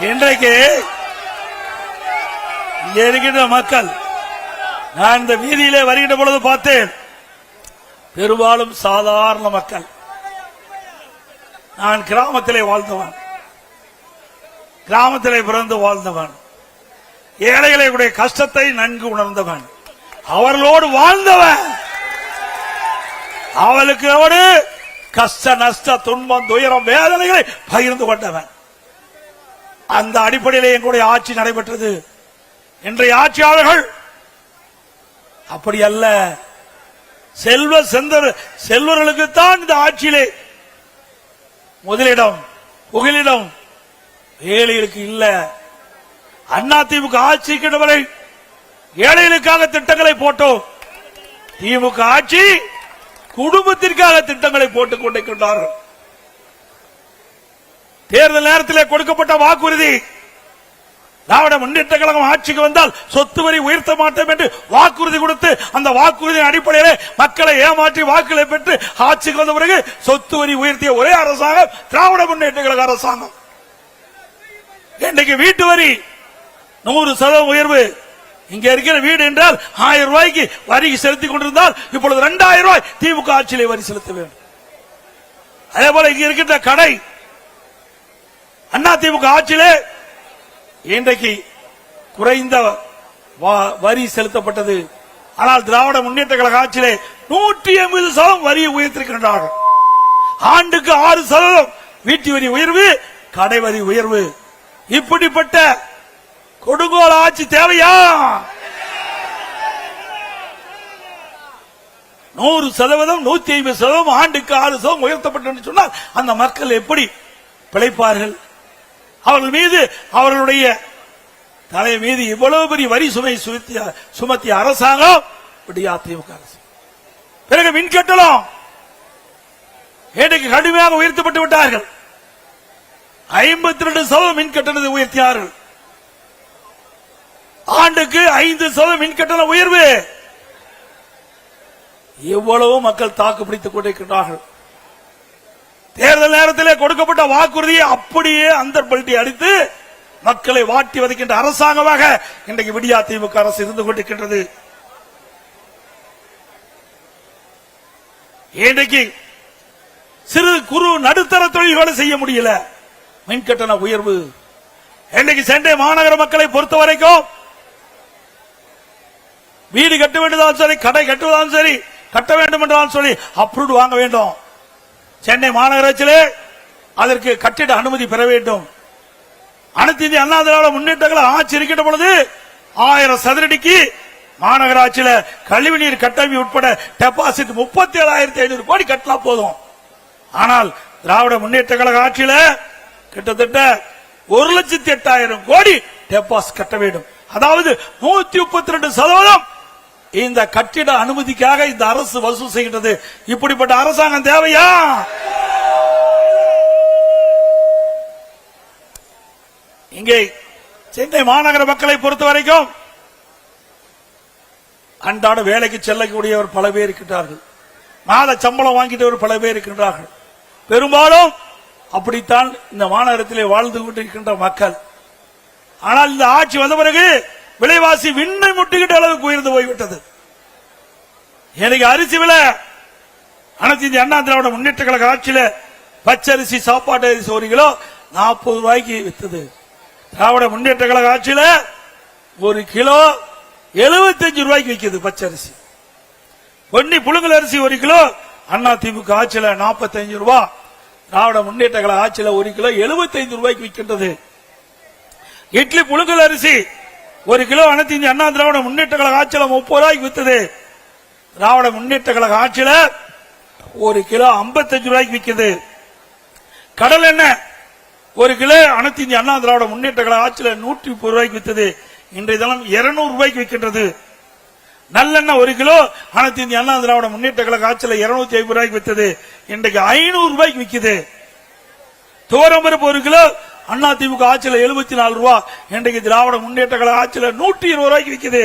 இன்றைக்கு இங்கே இருக்கின்ற மக்கள், நான் இந்த வீதியிலே வருகின்ற பொழுது பார்த்தேன், பெரும்பாலும் சாதாரண மக்கள். நான் கிராமத்திலே வாழ்ந்தவன், கிராமத்திலே பிறந்து வாழ்ந்தவன், ஏழைகளுடைய கஷ்டத்தை நன்கு உணர்ந்தவன், அவர்களோடு வாழ்ந்தவன், அவளுக்கு அவரு கஷ்ட நஷ்ட துன்பம் துயரம் வேதனைகளை பகிர்ந்து கொண்டவன். அந்த அடிப்படையில் எங்களுடைய ஆட்சி நடைபெற்றது. இன்றைய ஆட்சியாளர்கள் அப்படி அல்ல. செல்வர்களுக்குத்தான் இந்த ஆட்சியிலே முதலிடம், புகலிடம், ஏழைகளுக்கு இல்ல. அதிமுக ஆட்சிக்கு வரை ஏழைகளுக்காக திட்டங்களை போட்டோம். திமுக ஆட்சி குடும்பத்திற்காக திட்டங்களை போட்டுக் கொண்டிருக்கின்றார்கள். தேர்தல் நேரத்தில் கொடுக்கப்பட்ட வாக்குறுதி, திராவிட முன்னேற்ற கழகம் ஆட்சிக்கு வந்தால் சொத்து வரி உயர்த்த மாட்டோம் என்று வாக்குறுதி கொடுத்து அந்த வாக்குறுதியின் அடிப்படையில் மக்களை ஏமாற்றி வாக்குகளை பெற்று ஆட்சிக்கு வந்த பிறகு சொத்து வரி உயர்த்திய ஒரே அரசாங்கம் திராவிட முன்னேற்ற கழக அரசாங்கம். இன்றைக்கு வீட்டு வரி 100% உயர்வு. இங்க இருக்கிற வீடு என்றால் 1000 ரூபாய்க்கு வரி செலுத்திக் கொண்டிருந்தால் இப்பொழுது 2000 ரூபாய் திமுக ஆட்சியிலே வரி செலுத்த வேண்டும். அதே போல இங்க இருக்கின்ற கடை அதிமுக ஆட்சியிலே இன்றைக்கு குறைந்த வரி செலுத்தப்பட்டது. ஆனால் திராவிட முன்னேற்ற கழக ஆட்சியிலே 180% வரியை உயர்த்திருக்கின்றார்கள். ஆண்டுக்கு 6% வீட்டு வரி உயர்வு, கடை வரி உயர்வு. இப்படிப்பட்ட கொடுங்கோல் ஆட்சி தேவையா? 100%, 150%, ஆண்டுக்கு 6% உயர்த்தப்பட்டு சொன்னால் அந்த மக்கள் எப்படி பிழைப்பார்கள்? அவர்கள் மீது, அவர்களுடைய தலை மீது இவ்வளவு பெரிய வரி சுமை சுமத்திய அரசாங்கம் அதிமுக அரசு. பிறகு மின்கட்டணம் இன்றைக்கு கடுமையாக உயர்த்தப்பட்டு விட்டார்கள். 52% மின்கட்டணத்தை உயர்த்தினார்கள். ஆண்டுக்கு 5% மின்கட்டண உயர்வு. எவ்வளவு மக்கள் தாக்கு பிடித்துக் கொண்டிருக்கிறார்கள். தேர்தல் நேரத்தில் கொடுக்கப்பட்ட வாக்குறுதியை அப்படியே அந்தர்பல்ட்டி அடித்து மக்களை வாட்டி வதைக்கின்ற அரசாங்கமாக இன்றைக்கு விடியா திமுக அரசு இருந்து கொண்டிருக்கின்றது. இன்றைக்கு சிறு குறு நடுத்தர தொழில்களை செய்ய முடியல. மின்கட்டண உயர்வு. இன்றைக்கு சென்னை மாநகர மக்களை பொறுத்த வரைக்கும் வீடு கட்ட வேண்டியதாலும் சரி, கடை கட்டுவதாலும் சரி, கட்ட வேண்டும் என்றாலும் சொல்லி அப்ரூவ் வாங்க வேண்டும். சென்னை மாநகராட்சியிலே அதற்கு கட்டிட அனுமதி பெற வேண்டும். அனைத்து இந்திய அண்ணா திராவிட முன்னேற்றங்களை ஆட்சி இருக்கின்ற பொழுது 1000 சதுரடிக்கு மாநகராட்சியில கழிவுநீர் கட்டமைப்பு உட்பட டெபாசிட் 37,500 கோடி கட்டலாம் போதும். ஆனால் திராவிட முன்னேற்ற கழக ஆட்சியில கிட்டத்தட்ட 1,08,000 கோடி டெபாசிட் கட்ட வேண்டும். அதாவது 132% இந்த கட்டிட அனுமதிக்காக இந்த அரசு வசூல் செய்கின்றது. இப்படிப்பட்ட அரசாங்கம் தேவையா? இங்கே சென்னை மாநகர மக்களை பொறுத்த வரைக்கும் அன்றாட வேலைக்கு செல்லக்கூடியவர் பல பேர் இருக்கின்றார்கள். மாத சம்பளம் வாங்கிட்டவர் பல பேர் இருக்கின்றார்கள். பெரும்பாலும் அப்படித்தான் இந்த மாநகரத்திலே வாழ்ந்து கொண்டிருக்கின்ற மக்கள். ஆனால் இந்த ஆட்சி வந்த பிறகு விலைவாசி விண்ணை முட்டுகின்ற அளவுக்கு உயர்ந்து போய்விட்டது. எனக்கு அரிசி விலை அனைத்து இந்திய அண்ணா திராவிட முன்னேற்ற கழக ஆட்சியில பச்சரிசி, சாப்பாட்டு அரிசி 1 கிலோ 40 ரூபாய்க்கு வித்தது. திராவிட முன்னேற்ற கழக ஆட்சியில 1 கிலோ 75 ரூபாய்க்கு விற்கிறது பச்சரிசி. பொன்னி புழுங்கல் அரிசி 1 கிலோ அண்ணா திமுக ஆட்சியில 45 ரூபாய். திராவிட முன்னேற்ற கழக ஆட்சியில 1 கிலோ 75 ரூபாய்க்கு விற்கின்றது. இட்லி புழுங்கல் அரிசி 1 கிலோ அனைத்து இந்திய அண்ணா திராவிட முன்னேற்ற கழக ஆட்சியில 30 ரூபாய்க்கு வித்தது. திராவிட முன்னேற்ற கழக ஆட்சியில 1 கிலோ 55 ரூபாய்க்கு விற்கிறது. கடல் எண்ணெய் 1 கிலோ அனைத்து இந்திய அண்ணா திராவிட முன்னேற்ற கழக ஆட்சியில 130 ரூபாய்க்கு வித்தது. இன்றைய தினம் 200 ரூபாய்க்கு விற்கின்றது. நல்லெண்ணெய் 1 கிலோ அனைத்து இந்திய அண்ணா திராவிட முன்னேற்ற கழக ஆட்சியில 250 ரூபாய்க்கு வித்தது. இன்றைக்கு 500 ரூபாய்க்கு விற்குது. துவரம்பருப்பு 1 கிலோ அண்ணா திமுக ஆட்சியில 74 ரூபாய். இன்றைக்கு திராவிட முன்னேற்ற கழக ஆட்சியில 120 ரூபாய்க்கு விற்குது.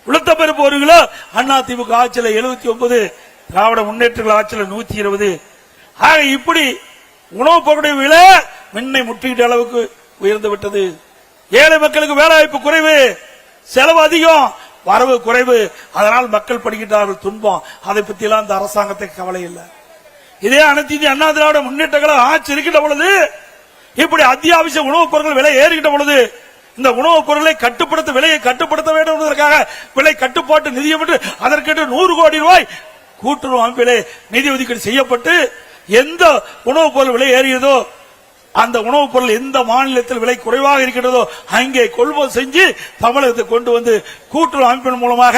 உளுத்தப்பருப்பு 1 கிலோ அண்ணா திமுக ஆட்சியில 79, திராவிட முன்னேற்ற கழக ஆட்சியில 120. ஆக இப்படி உணவுப் பொருளுடைய விலை மின்னை முற்றுகின்ற அளவுக்கு உயர்ந்து விட்டது. ஏழை மக்களுக்கு வேலை வாய்ப்பு குறைவு, செலவு அதிகம், வரவு குறைவு. அதனால் மக்கள் படுகின்றார்கள் துன்பம். அதை பத்தி எல்லாம் இந்த அரசாங்கத்துக்கு கவலை இல்லை. இதே அனைத்து இந்திய அண்ணா திராவிட முன்னேற்ற கழக ஆட்சி இருக்கின்ற பொழுது இப்படி அத்தியாவசிய உணவுப் பொருட்கள் விலை ஏறுகின்ற பொழுது இந்த உணவுப் பொருளை கட்டுப்படுத்த, விலையை கட்டுப்படுத்த வேண்டும் என்பதற்காக விலை கட்டுப்பாட்டு நிதியம் என்று அதற்கென்று 100 கோடி ரூபாய் கூட்டுறவு அமைப்பிலே நிதி ஒதுக்கீடு செய்யப்பட்டு எந்த உணவுப் பொருள் விலை ஏறியதோ அந்த உணவுப் பொருள் எந்த மாநிலத்தில் விலை குறைவாக இருக்கின்றதோ அங்கே கொள்முதல் செஞ்சு தமிழகத்தை கொண்டு வந்து கூட்டுறவு அமைப்பின் மூலமாக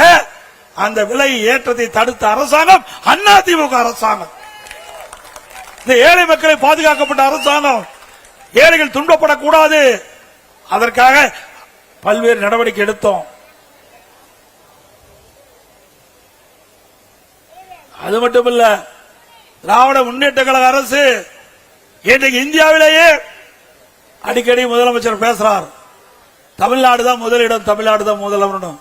அந்த விலை ஏற்றத்தை தடுத்த அரசாங்கம் அதிமுக அரசாங்கம். இந்த ஏழை மக்களை பாதுகாக்கப்பட்ட அரசாங்கம். ஏழைகள் துன்பப்படக்கூடாது, அதற்காக பல்வேறு நடவடிக்கை எடுத்தோம். அது மட்டுமல்ல, திராவிட முன்னேற்ற கழக அரசு இன்றைக்கு இந்தியாவிலேயே அடிக்கடி முதலமைச்சர் பேசுறார், தமிழ்நாடு தான் முதலிடம், தமிழ்நாடு தான் முதலமைச்சர்.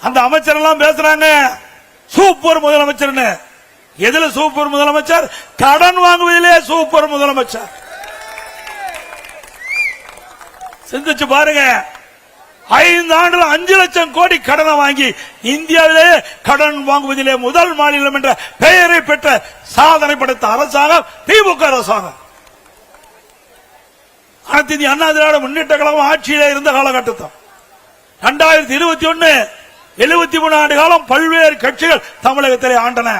அந்த அமைச்சர் எல்லாம் பேசுறாங்க சூப்பர் முதலமைச்சர். எதுல சூப்பர் முதலமைச்சர்? கடன் வாங்குவதிலே சூப்பர் முதலமைச்சர். சிந்திச்சு பாருங்க, 5 ஆண்டுகள் 5 லட்சம் கோடி கடனை வாங்கி இந்தியாவிலே கடன் வாங்குவதிலே முதல் மாநிலம் என்ற பெயரை பெற்ற சாதனை படைத்த அரசாங்கம் திமுக அரசாங்கம். அனைத்து இந்திய அண்ணா திராவிட முன்னேற்ற கழகம் ஆட்சியிலே இருந்த காலகட்டத்தில் 2021 73 ஆண்டு காலம் பல்வேறு கட்சிகள் தமிழகத்திலே ஆண்டன.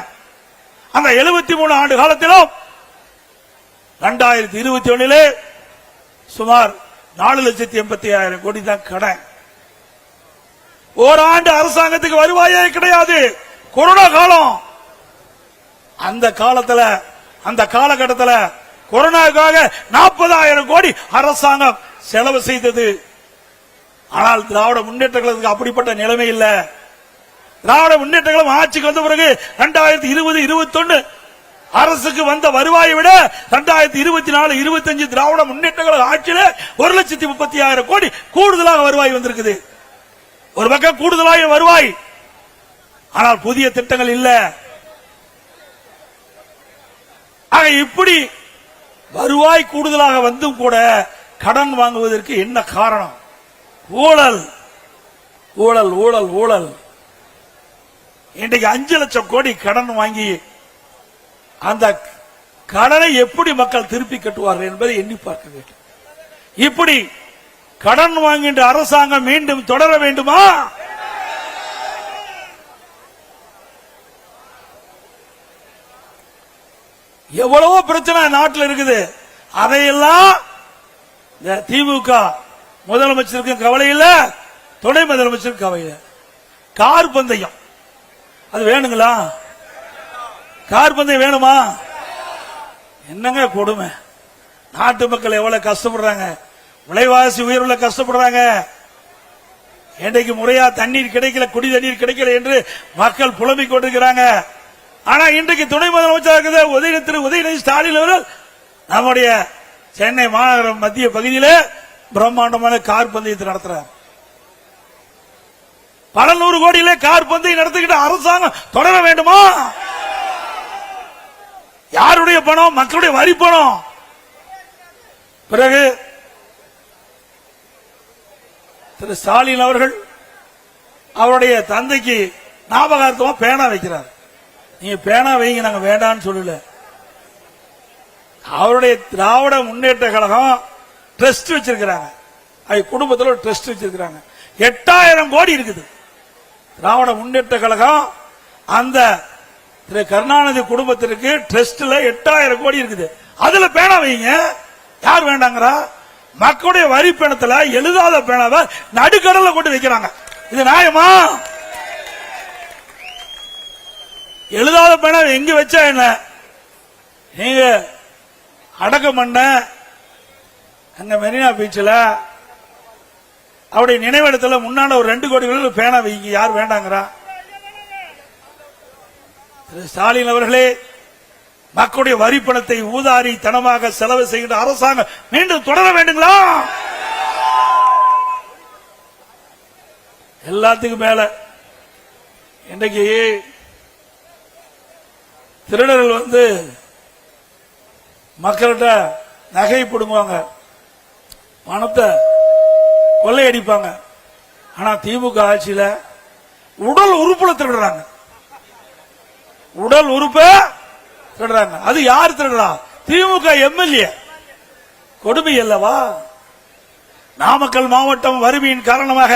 அந்த 73 ஆண்டு காலத்திலும் 2021 சுமார் 4,80,000 கோடி தான் கடன். ஓராண்டு அரசாங்கத்துக்கு வருவாயே கிடையாது. கொரோனா காலம். அந்த காலத்துல அந்த காலகட்டத்தில் கொரோனாவுக்காக 40,000 கோடி அரசாங்கம் செலவு செய்தது. ஆனால் திராவிட முன்னேற்ற கழகத்துக்கு அப்படிப்பட்ட நிலைமை இல்ல. திராவிட முன்னேற்ற கழகம் ஆட்சிக்கு வந்த பிறகு 2020-21 அரசுக்கு வந்த வருவாயை விட 2024-25 திராவிட முன்னேற்ற கழக ஆட்சியில 1,30,000 கோடி கூடுதலாக வருவாய் வந்திருக்குது. ஒரு பக்கம் கூடுதலாக வருவாய், ஆனால் புதிய திட்டங்கள் இல்ல. ஆக இப்படி வருவாய் கூடுதலாக வந்தும் கூட கடன் வாங்குவதற்கு என்ன காரணம்? ஊழல், ஊழல், ஊழல், ஊழல். இன்றைக்கு 5 லட்சம் கோடி கடன் வாங்கி அந்த கடனை எப்படி மக்கள் திருப்பி கட்டுவார்கள் என்பதை எண்ணி பார்க்க வேண்டும். இப்படி கடன் வாங்குகின்ற அரசாங்கம் மீண்டும் தொடர வேண்டுமா? எவ்வளவோ பிரச்சனை நாட்டில் இருக்குது. அதையெல்லாம் திமுக முதலமைச்சருக்கு கவலை இல்ல, துணை முதலமைச்சருக்கு கவலை இல்ல. கார் பந்தயம் அது வேணுங்களா? கார் பந்தயம் வேணுமா? என்னங்க கொடுமை. நாட்டு மக்கள் எவ்வளவு கஷ்டப்படுறாங்க, விலைவாசி உயர்வுல கஷ்டப்படுறாங்க. இன்றைக்கு முறையா தண்ணீர் கிடைக்கல, குடி தண்ணீர் கிடைக்கல என்று மக்கள் புலம்பிக் கொண்டிருக்கிறாங்க. ஆனா இன்றைக்கு துணை முதலமைச்சர் திரு உதயநிதி ஸ்டாலின் அவர்கள் நம்முடைய சென்னை மாநகரம் மத்திய பகுதியில பிரம்மாண்டமான கார் பந்தயத்தை நடத்துறார். பல நூறு கோடியிலே கார் பந்தயம் நடத்திக்கிட்டு அரசாங்கம் தொடர வேண்டுமா? யாருடைய பணம்? மக்களுடைய வரி பணம். பிறகு திரு ஸ்டாலின் அவர்கள் அவருடைய தந்தைக்கு ஞாபகார்த்தமா பேனா வைக்கிறார். நீங்க பேனா வைங்க, நாங்க வேண்டான்னு சொல்லல. அவருடைய திராவிட முன்னேற்ற கழகம் ட்ரஸ்ட் வச்சிருக்கிறாங்க. குடும்பத்தில் ஒரு ட்ரஸ்ட் வச்சிருக்கிறாங்க. 8,000 கோடி இருக்குது. திராவிட முன்னேற்ற கழகம் அந்த திரு கருணாநிதி குடும்பத்திற்கு ட்ரஸ்ட்ல 8,000 கோடி இருக்குது. அதுல பேனா வைங்க. யார் வேண்டாங்கிறா? மக்களுடைய வரி பணத்துல எழுதாத பேனாவை நடுக்கடல கொண்டு வைக்கிறாங்க. இது நியாயமா? எழுதாத பேனா எங்க வச்சா என்ன? நீங்க அடக்கம் பண்ண அங்க மெரினா பீச்சில் அவருடைய நினைவிடத்தில் முன்னாடி ஒரு 2 கோடி பேனா வைங்க. யார் வேண்டாங்கிறா? திரு ஸ்டாலின் அவர்களே, மக்களுடைய வரி பணத்தை ஊதாரி தனமாக செலவு செய்கின்ற அரசாங்கம் மீண்டும் தொடர வேண்டுங்களா? எல்லாத்துக்கும் மேல இன்றைக்கு திருடர்கள் மக்கள்கிட்ட நகை பிடுங்குவாங்க, பணத்தை கொள்ளையடிப்பாங்க. ஆனா திமுக ஆட்சியில உடல் உறுப்புல திருடுறாங்க. உடல் உறுப்ப திருடுறாங்க. அது யார் திருடுறா? திமுக எம்எல்ஏ. கொடுமை அல்லவா? நாமக்கல் மாவட்டம் வறுமையின் காரணமாக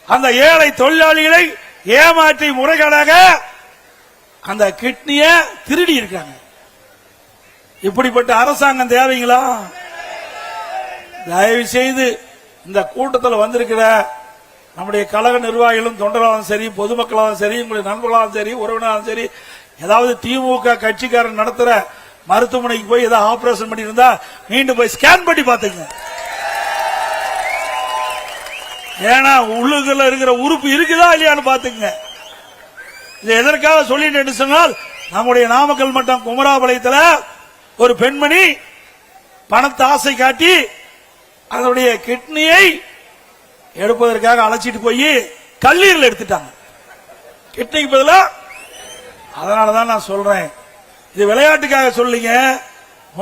அந்த ஏழை தொழிலாளிகளை ஏமாற்றி முறைகேடாக அந்த கிட்னிய திருடி இருக்காங்க. இப்படிப்பட்ட அரசாங்கம் தேவைங்களா? தயவு செய்து இந்த கூட்டத்தில் வந்திருக்கிற நம்முடைய கழக நிர்வாகிகளும் தொண்டராலும் சரி, பொதுமக்களாலும் சரி, உங்களுடைய நண்பர்களாலும் சரி, உறவினராலும் சரி, ஏதாவது திமுக கட்சிக்காரன் நடத்துற மருத்துவமனைக்கு போய் ஏதாவது ஆபரேஷன் பண்ணி இருந்தா மீண்டும் போய் ஸ்கேன் பண்ணி பாத்துங்க. ஏன்னா உள்ளுக்குள்ள இருக்கிற உறுப்பு இருக்குதா இல்லையான்னு பாத்துங்க. இது எதற்காக சொல்லிட்டு சொன்னால், நம்முடைய நாமக்கல் மட்டம் குமராபாளையத்தில் ஒரு பெண்மணி பணத்தை ஆசை காட்டி அதனுடைய கிட்னியை எடுப்பதற்காக அழைச்சிட்டு போய் கல்லீரல் எடுத்துட்டாங்க. கிட்னிக்கு பதிலா. அதனாலதான் நான் சொல்றேன், இது விளையாட்டுக்காக சொல்லிங்க.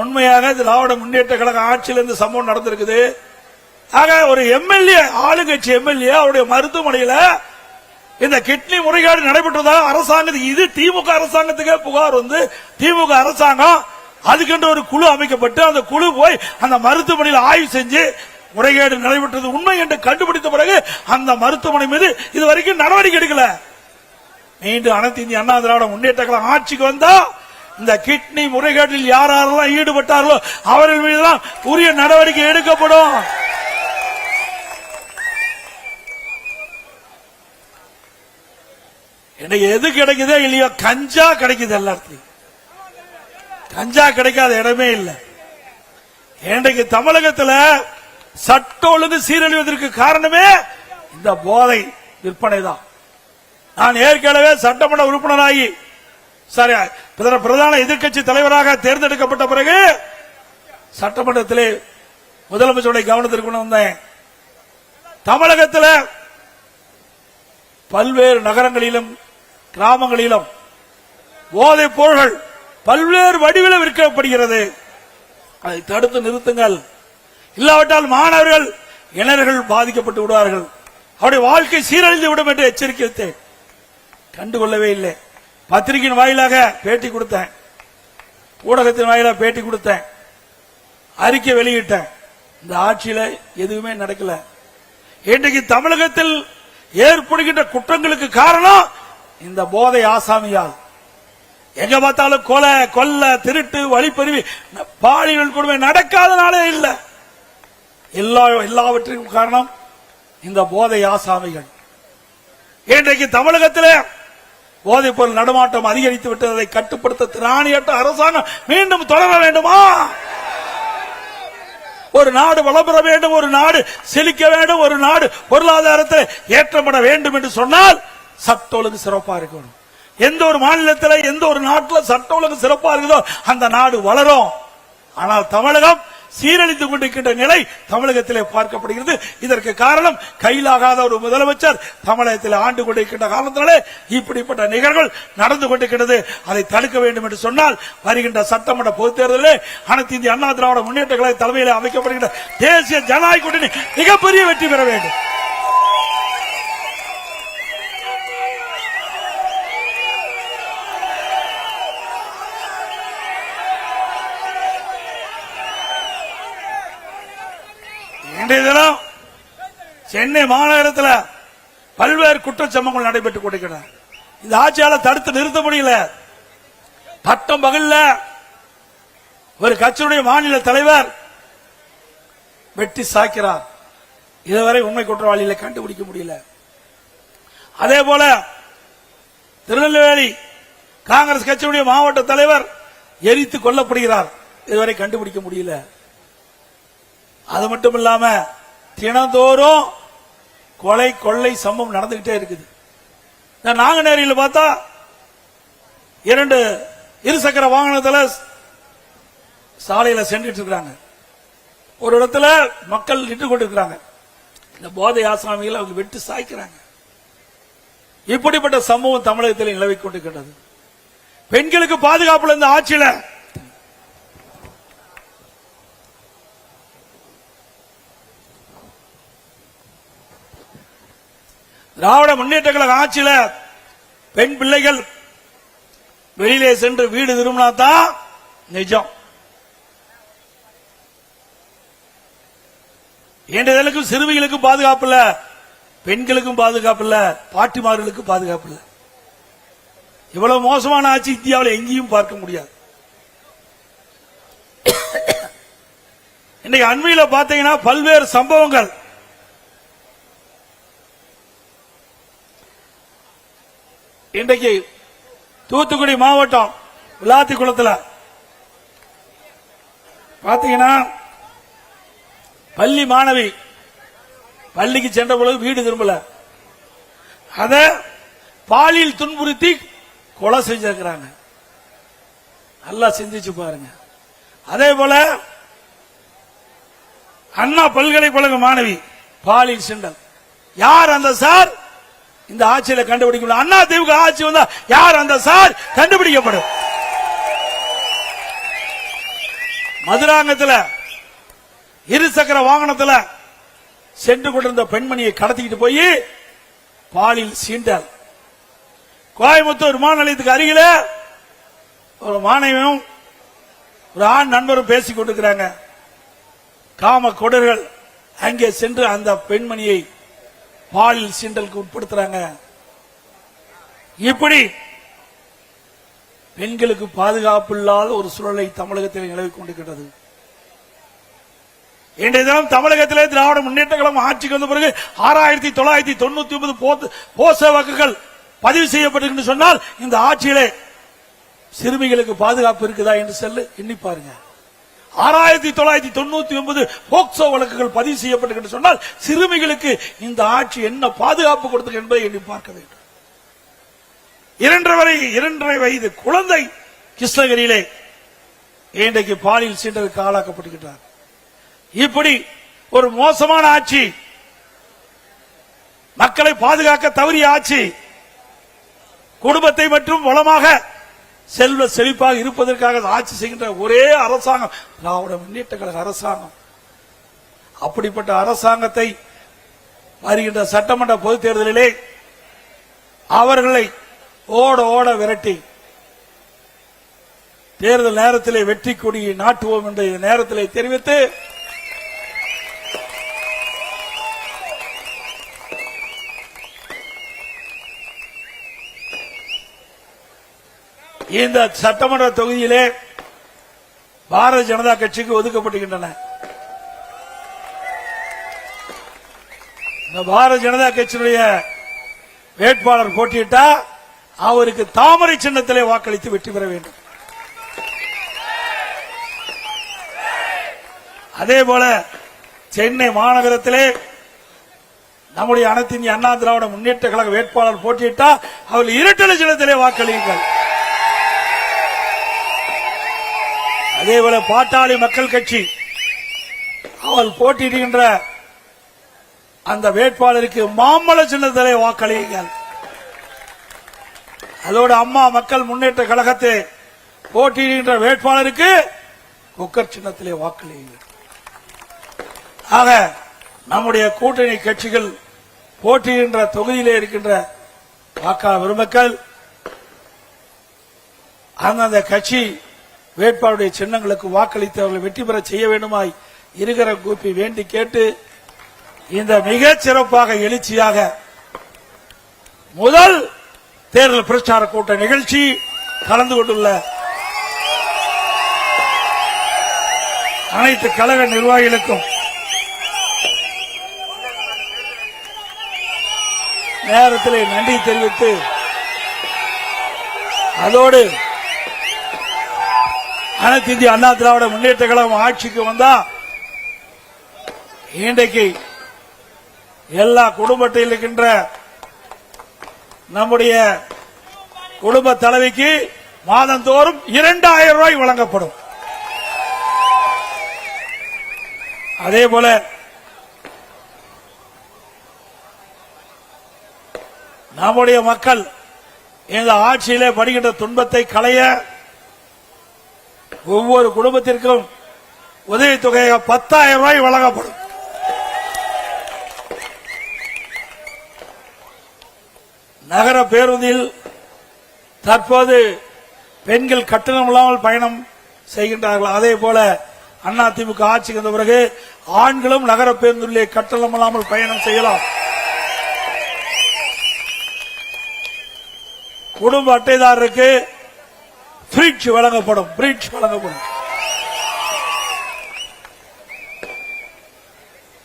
உண்மையாக திராவிட முன்னேற்ற கழக ஆட்சியில் இந்த சம்பவம் நடந்திருக்குது. ஆக ஒரு எம்எல்ஏ, ஆளுங்கட்சி எம்எல்ஏ அவருடைய மருத்துவமனையில இந்த கிட்னி முறைகேடு நடைபெற்றதாக அரசாங்கத்துக்கு, இது திமுக அரசாங்கத்துக்கு புகார் திமுக அரசாங்கம் அதுக்கென்று ஒரு குழு அமைக்கப்பட்டு அந்த குழு போய் அந்த மருத்துவமனையில் ஆய்வு செஞ்சு முறைகேடு நடைபெற்றது உண்மை என்று கண்டுபிடித்த பிறகு அந்த மருத்துவமனை மீது இதுவரைக்கும் நடவடிக்கை எடுக்கல. மீண்டும் அனைத்து இந்திய அண்ணா திராவிட முன்னேற்ற கழகம் ஆட்சிக்கு வந்தா இந்த கிட்னி முறைகேட்டில் யாரெல்லாம் ஈடுபட்டார்களோ அவர்கள் மீதுதான் உரிய நடவடிக்கை எடுக்கப்படும். எனக்கு எது கிடைக்குதோ இல்லையோ கஞ்சா கிடைக்குது. எல்லாத்தையும் கஞ்சா கிடைக்காத இடமே இல்லை. இன்றைக்கு தமிழகத்தில் சட்ட ஒழுங்கு சீரழிவதற்கு காரணமே இந்த போதை விற்பனை தான். நான் ஏற்கனவே சட்டமன்ற உறுப்பினராகி பிரதான எதிர்க்கட்சி தலைவராக தேர்ந்தெடுக்கப்பட்ட பிறகு சட்டமன்றத்திலே முதலமைச்சருடைய கவனத்திற்கு கொண்டு வந்தேன். தமிழகத்தில் பல்வேறு நகரங்களிலும் கிராமங்களிலும் போதைப் பொருள்கள் பல்வேறு வடிவில் விற்கப்படுகிறது. அதை தடுத்து நிறுத்துங்கள், இல்லாவிட்டால் மாணவர்கள் இளைஞர்கள் பாதிக்கப்பட்டு விடுவார்கள், அவருடைய வாழ்க்கை சீரழிந்து விடும் என்று எச்சரிக்கைத்தேன். கண்டுகொள்ளவே இல்லை. பத்திரிகையின் வாயிலாக பேட்டி கொடுத்தேன், ஊடகத்தின் வாயிலாக பேட்டி கொடுத்தேன், அறிக்கை வெளியிட்டேன். இந்த ஆட்சியில எதுவுமே நடக்கல. இன்றைக்கு தமிழகத்தில் ஏற்படுகின்ற குற்றங்களுக்கு காரணம் இந்த போதை ஆசாமியால். எங்க பார்த்தாலும் கொலை, கொல்ல, திருட்டு, வழிப்பறிவு, பாலியல் கொடுமை நடக்காதனாலே இல்லை. எல்லாவற்றிற்கும் காரணம் இந்த போதை ஆசாமிகள். இன்றைக்கு தமிழகத்தில் போதைப் பொருள் நடமாட்டம் அதிகரித்து விட்டதை கட்டுப்படுத்த திராணியற்ற அரசாங்கம் மீண்டும் தொடர வேண்டுமா? ஒரு நாடு வளம் பெற வேண்டும், ஒரு நாடு செழிக்க வேண்டும், ஒரு நாடு பொருளாதாரத்தில் ஏற்றப்பட வேண்டும் என்று சொன்னால் சட்ட ஒழுங்கு சிறப்பா இருக்கணும். எந்த ஒரு மாநிலத்தில் எந்த ஒரு நாட்டில் சட்ட ஒழுங்கு சிறப்பா இருக்குதோ அந்த நாடு வளரும். ஆனால் தமிழகம் சீரழித்துக் கொண்டிருக்கின்ற நிலை தமிழகத்திலே பார்க்கப்படுகிறது. இதற்கு காரணம் கையிலாகாத ஒரு முதலமைச்சர் தமிழகத்தில் ஆண்டு கொண்டிருக்கின்ற காரணத்தினாலே இப்படிப்பட்ட நிகழ்வுகள் நடந்து கொண்டிருக்கிறது. அதை தடுக்க வேண்டும் என்று சொன்னால் வருகின்ற சட்டமன்ற பொதுத் தேர்தலில் அனைத்து இந்திய அண்ணா திராவிட முன்னேற்ற கழக தலைமையில் அமைக்கப்படுகின்ற தேசிய ஜனநாயக கூட்டணி மிகப்பெரிய வெற்றி பெற வேண்டும். இன்றைய தினம் சென்னை மாநகரத்தில் பல்வேறு குற்றச்சம்பவங்கள் நடைபெற்றுக் கொண்டிருக்கின்றன. இந்த ஆட்சியாளர் தடுத்து நிறுத்த முடியல. பட்டம் பகல்ல ஒரு கட்சியுடைய மாநில தலைவர் வெட்டி சாய்க்கிறார். இதுவரை உண்மை குற்றவாளிகளை கண்டுபிடிக்க முடியல. அதே போல திருநெல்வேலி காங்கிரஸ் கட்சியுடைய மாவட்ட தலைவர் எரித்து கொல்லப்படுகிறார். இதுவரை கண்டுபிடிக்க முடியல. அது மட்டும் இல்லாம தினந்தோறும் கொலை கொள்ளை சம்பவம் நடந்துகிட்டே இருக்குது. நாங்குநேரியில் பார்த்தா 2 இருசக்கர வாகனத்தில் சாலையில சென்றுட்டு இருக்கிறாங்க. ஒரு இடத்துல மக்கள் நின்று கொண்டிருக்கிறாங்க. இந்த போதை ஆசாமிகள் அவங்க வெட்டு சாய்க்கிறாங்க. இப்படிப்பட்ட சம்பவம் தமிழகத்தில் நிலவிக் கொண்டிருக்கிறது. பெண்களுக்கு பாதுகாப்புல இந்த ஆட்சியில திராவிட முன்னேற்ற கழக ஆட்சியில பெண் பிள்ளைகள் வெளியிலே சென்று வீடு திரும்பினா தான் நிஜம். ஏண்டதலுக்கும் சிறுமிகளுக்கும் பாதுகாப்பு இல்ல, பெண்களுக்கும் பாதுகாப்பு இல்ல, பாட்டிமார்களுக்கும் பாதுகாப்பு இல்ல. இவ்வளவு மோசமான ஆட்சி இந்தியாவில் எங்கேயும் பார்க்க முடியாது. இன்னைக்கு அண்மையில பாத்தீங்கன்னா பல்வேறு சம்பவங்கள். இன்றைக்கு தூத்துக்குடி மாவட்டம் விளாத்திக்குளத்தில் பாத்தீங்கன்னா பள்ளி மாணவி பள்ளிக்கு சென்ற பொழுது வீடு திரும்பல, அத பாலியல் துன்புறுத்தி கொலை செஞ்சிருக்கிறாங்க. நல்லா சிந்திச்சு பாருங்க. அதே போல அண்ணா பல்கலைக்கழக மாணவி பாலியல் சீண்டல். யார் அந்த சார்? இந்த ஆட்சியில கண்டுபிடிக்கணும். அண்ணா திமுக ஆட்சி வந்தா யார் அந்த சார் கண்டுபிடிக்கப்படும். மதுராங்கத்தில் இருசக்கர வாகனத்தில் சென்று கொண்டிருந்த பெண்மணியை கடத்திக்கிட்டு போய் பாலியல் சீண்டல். கோயம்புத்தூர் விமான நிலையத்துக்கு அருகில ஒரு மாணவியும் ஒரு ஆண் நண்பரும் பேசிக் கொண்டிருக்கிறாங்க. காம கொடர்கள் அங்கே சென்று அந்த பெண்மணியை பாலியல் சீண்டலுக்கு உட்படுத்துறாங்க. இப்படி பெண்களுக்கு பாதுகாப்பு இல்லாத ஒரு சூழலை தமிழகத்தில் நிலவிக் கொண்டிருக்கிறது. இன்றைய தினம் தமிழகத்திலே திராவிட முன்னேற்ற கழகம் ஆட்சிக்கு வந்த பிறகு 6999 போச வாக்குகள் பதிவு செய்யப்பட்டிருக்கு சொன்னால் இந்த ஆட்சியிலே சிறுமிகளுக்கு பாதுகாப்பு இருக்குதா என்று சொல்லி எண்ணி பாருங்க. 6999 போக்சோ வழக்குகள் பதிவு செய்யப்பட்டிருக்கு சொன்னால் சிறுமிகளுக்கு இந்த ஆட்சி என்ன பாதுகாப்பு கொடுத்தது என்பதை எண்ணி பார்க்க வேண்டும். 2.5 வயது குழந்தை கிருஷ்ணகிரியிலே இன்றைக்கு பாலியல் சீண்டலுக்கு ஆளாக்கப்பட்டிருக்கிறார். இப்படி ஒரு மோசமான ஆட்சி, மக்களை பாதுகாக்க தவறிய ஆட்சி, குடும்பத்தை மற்றும் வளமாக செல்வ செழிப்பாக இருப்பதற்காக ஆட்சி செய்கின்ற ஒரே அரசாங்கம் திராவிட முன்னேற்ற கழக அரசாங்கம். அப்படிப்பட்ட அரசாங்கத்தை வருகின்ற சட்டமன்ற பொதுத் தேர்தலிலே அவர்களை ஓட ஓட விரட்டி தேர்தல் நேரத்திலே வெற்றி கொடியை நாட்டுவோம் என்ற நேரத்திலே தெரிவித்து இந்த சட்டமன்ற தொகுதியிலே பாரதிய ஜனதா கட்சிக்கு ஒதுக்கப்படுகின்றன. இந்த பாரதிய ஜனதா கட்சியினுடைய வேட்பாளர் போட்டியிட்டா அவருக்கு தாமரை சின்னத்திலே வாக்களித்து வெற்றி பெற வேண்டும். அதே போல சென்னை மாநகரத்திலே நம்முடைய அனைத்து இந்திய அண்ணா திராவிட முன்னேற்ற கழக வேட்பாளர் போட்டியிட்டா அவர் இரட்டை சின்னத்திலே வாக்களியுங்கள். அதேபோல பாட்டாளி மக்கள் கட்சி அவள் போட்டியிடுகின்ற அந்த வேட்பாளருக்கு மாம்பழ சின்னத்திலே வாக்களியுங்கள். அதோடு அம்மா மக்கள் முன்னேற்ற கழகத்தை போட்டியிடுகின்ற வேட்பாளருக்கு குக்கர் சின்னத்திலே வாக்களியுங்கள். ஆக நம்முடைய கூட்டணி கட்சிகள் போட்டியிடுகின்ற தொகுதியிலே இருக்கின்ற வாக்காளர் பெருமக்கள் அந்த கட்சி வேட்பாளருடைய சின்னங்களுக்கு வாக்களித்து அவர்களை வெற்றி பெற செய்ய வேண்டுமாய் இருக்கிற கூப்பி வேண்டி கேட்டு இந்த மிகச் சிறப்பாக எழுச்சியாக முதல் தேர்தல் பிரச்சார கூட்ட நிகழ்ச்சி கலந்து கொண்டுள்ள அனைத்து கழக நிர்வாகிகளுக்கும் நேரத்திலே நன்றி தெரிவித்து அதோடு அனைத்து இந்திய அண்ணா திராவிட முன்னேற்ற கழகம் ஆட்சிக்கு வந்தா இன்றைக்கு எல்லா குடும்பத்தில் இருக்கின்ற நம்முடைய குடும்ப தலைவிக்கு மாதந்தோறும் 2000 ரூபாய் வழங்கப்படும். அதே போல நம்முடைய மக்கள் இந்த ஆட்சியிலே படுகின்ற துன்பத்தை களைய ஒவ்வொரு குடும்பத்திற்கும் உதவித்தொகையாக 10,000 ரூபாய் வழங்கப்படும். நகர பேருந்தில் தற்போது பெண்கள் கட்டணம் இல்லாமல் பயணம் செய்கின்றார்கள். அதே போல அதிமுக ஆட்சிக்கு வந்த பிறகு ஆண்களும் நகர பேருந்திலே கட்டணம் இல்லாமல் பயணம் செய்யலாம். குடும்ப அட்டைதாரருக்கு ஃப்ரிட்ஜ் வழங்கப்படும்.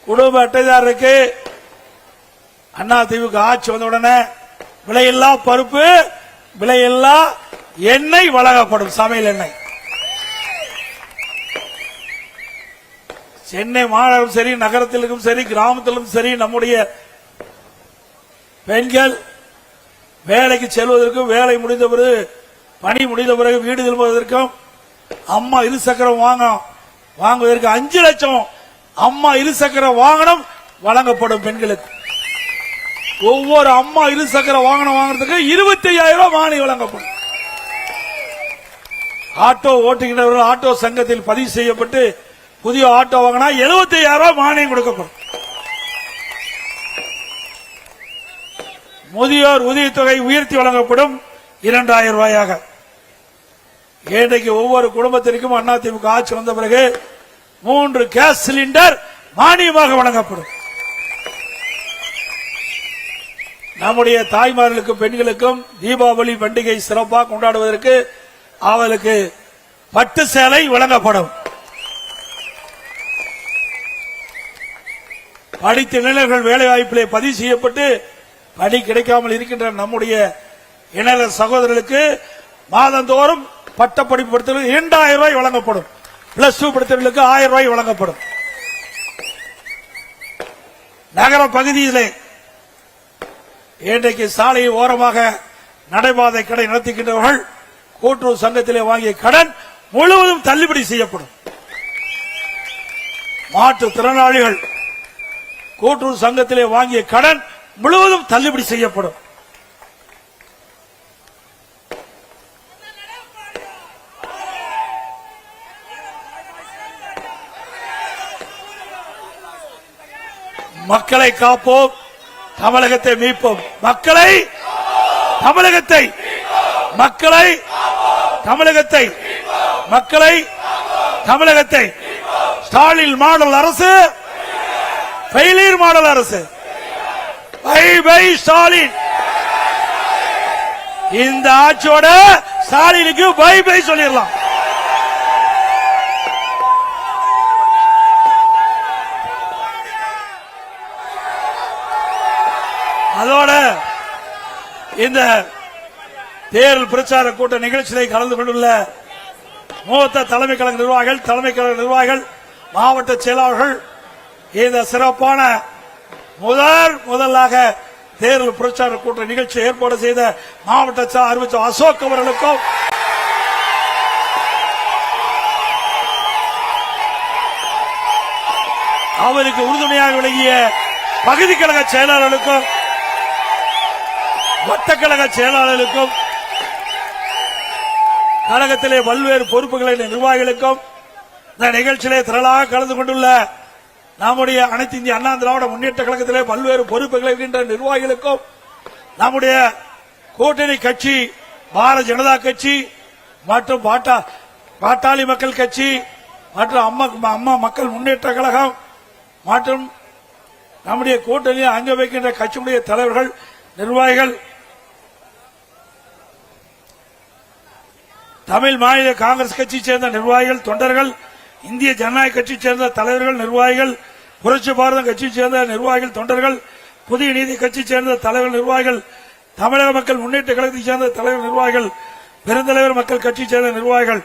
குடும்ப அட்டைதாரருக்கு அதிமுக ஆட்சி வந்த உடனே விலையில்லா பருப்பு, விலையில்லா எண்ணெய் வழங்கப்படும். சமையல் எண்ணெய் சென்னை மாநகரம் சரி, நகரத்திலும் சரி, கிராமத்திலும் சரி, நம்முடைய பெண்கள் வேலைக்கு செல்வதற்கும் வேலை முடிந்த பிறகு பணி முடிந்த பிறகு வீடு திரும்புவதற்கும் அம்மா இருசக்கரம் வாங்குவதற்கு 5 லட்சம் அம்மா இருசக்கர வாகனம் வழங்கப்படும். பெண்களுக்கு ஒவ்வொரு அம்மா இருசக்கர வாகனம் வாங்குறதுக்கு 25,000 ரூபாய் மானியம் வழங்கப்படும். ஆட்டோ ஓட்டுகின்றவர்கள் ஆட்டோ சங்கத்தில் பதிவு செய்யப்பட்டு புதிய ஆட்டோ வாங்கினா 75,000 ரூபாய் மானியம் கொடுக்கப்படும். முதியோர் உதவித்தொகை உயர்த்தி வழங்கப்படும் 2,000 ரூபாயாக. இன்றைக்கு ஒவ்வொரு குடும்பத்திற்கும் அதிமுக ஆட்சி வந்த பிறகு 3 கேஸ் சிலிண்டர் மானியமாக வழங்கப்படும். நம்முடைய தாய்மார்களுக்கும் பெண்களுக்கும் தீபாவளி பண்டிகை சிறப்பாக கொண்டாடுவதற்கு அவளுக்கு பட்டு சேலை வழங்கப்படும். படித்த இளைஞர்கள் வேலை வாய்ப்பிலே பதிவு செய்யப்பட்டு பணி கிடைக்காமல் இருக்கின்ற நம்முடைய இளைஞர் சகோதரர்களுக்கு மாதந்தோறும் பட்டப்படிப்பு படித்தவர்களுக்கு 2000 ரூபாய் வழங்கப்படும். பிளஸ் 2 படித்தவர்களுக்கு 1000 ரூபாய் வழங்கப்படும். நகர பகுதியிலே இன்றைக்கு சாலை ஓரமாக நடைபாதை கடை நடத்துகின்றவர்கள் கூட்டுறவு சங்கத்திலே வாங்கிய கடன் முழுவதும் தள்ளுபடி செய்யப்படும். மாற்றுத்திறனாளிகள் கூட்டுறவு சங்கத்திலே வாங்கிய கடன் முழுவதும் தள்ளுபடி செய்யப்படும். மக்களை காப்போம், தமிழகத்தை மீட்போம். மக்களை தமிழகத்தை மக்களை தமிழகத்தை மக்களை தமிழகத்தை ஸ்டாலின் மாடல் அரசு, ஃபெயிலியர் மாடல் அரசு. Bye bye Stalin. இந்த ஆட்சியோட ஸ்டாலினுக்கு பை பை சொல்லிடலாம். அதோட இந்த தேர்தல் பிரச்சார கூட்ட நிகழ்ச்சியை கலந்து கொண்டுள்ள மூத்த தலைமை கழக நிர்வாகிகள், மாவட்ட செயலாளர்கள், இந்த சிறப்பான முதலாக தேர்தல் பிரச்சார கூட்ட நிகழ்ச்சி ஏற்பாடு செய்த மாவட்ட அறிவிச்ச அசோக் அவர்களுக்கும், அவருக்கு உறுதுணையாக விளங்கிய பகுதி கழக செயலாளர்களுக்கும், வட்டக்கழக செயலாளர்களுக்கும், கழகத்திலே பல்வேறு பொறுப்புகளை நிர்வாகிகளுக்கும், இந்த நிகழ்ச்சியிலே திரளாக கலந்து கொண்டுள்ள நம்முடைய அனைத்து இந்திய அண்ணா திராவிட முன்னேற்ற கழகத்திலே பல்வேறு பொறுப்புகளை இருக்கின்ற நிர்வாகிகளுக்கும், நம்முடைய கூட்டணி கட்சி பாரதிய ஜனதா கட்சி மற்றும் பாட்டாளி மக்கள் கட்சி மற்றும் அம்மா மக்கள் முன்னேற்ற கழகம் மற்றும் நம்முடைய கூட்டணியை அங்க வைக்கின்ற கட்சியுடைய தலைவர்கள், நிர்வாகிகள், தமிழ் மாநில காங்கிரஸ் கட்சி சேர்ந்த நிர்வாகிகள், தொண்டர்கள், இந்திய ஜனநாயக கட்சி சேர்ந்த தலைவர்கள், நிர்வாகிகள், புரட்சி பாரதம் கட்சி சேர்ந்த நிர்வாகிகள், தொண்டர்கள், புதிய நீதி கட்சி சேர்ந்த தலைவர் நிர்வாகிகள், தமிழக மக்கள் முன்னேற்ற கழகத்தை சேர்ந்த தலைவர் நிர்வாகிகள், பெருந்தலைவர் மக்கள் கட்சி சேர்ந்த நிர்வாகிகள்,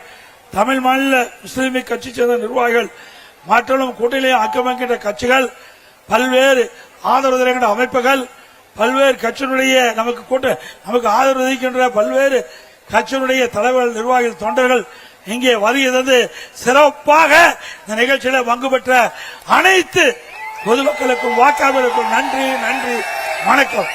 தமிழ் மாநில முஸ்லீம் கட்சி சேர்ந்த நிர்வாகிகள் மற்றும் கூட்டணியை ஆக்கிரமிக்கின்ற கட்சிகள், பல்வேறு ஆதரவு தருகின்ற அமைப்புகள், பல்வேறு கட்சியினுடைய நமக்கு ஆதரவு அளிக்கின்ற பல்வேறு கட்சியினுடைய தலைவர்கள், நிர்வாகிகள், தொண்டர்கள் இங்கே வருகை தந்து சிறப்பாக இந்த நிகழ்ச்சியில் பங்கு பெற்ற அனைத்து பொதுமக்களுக்கும் வாக்காளர்களுக்கும் நன்றி, வணக்கம்.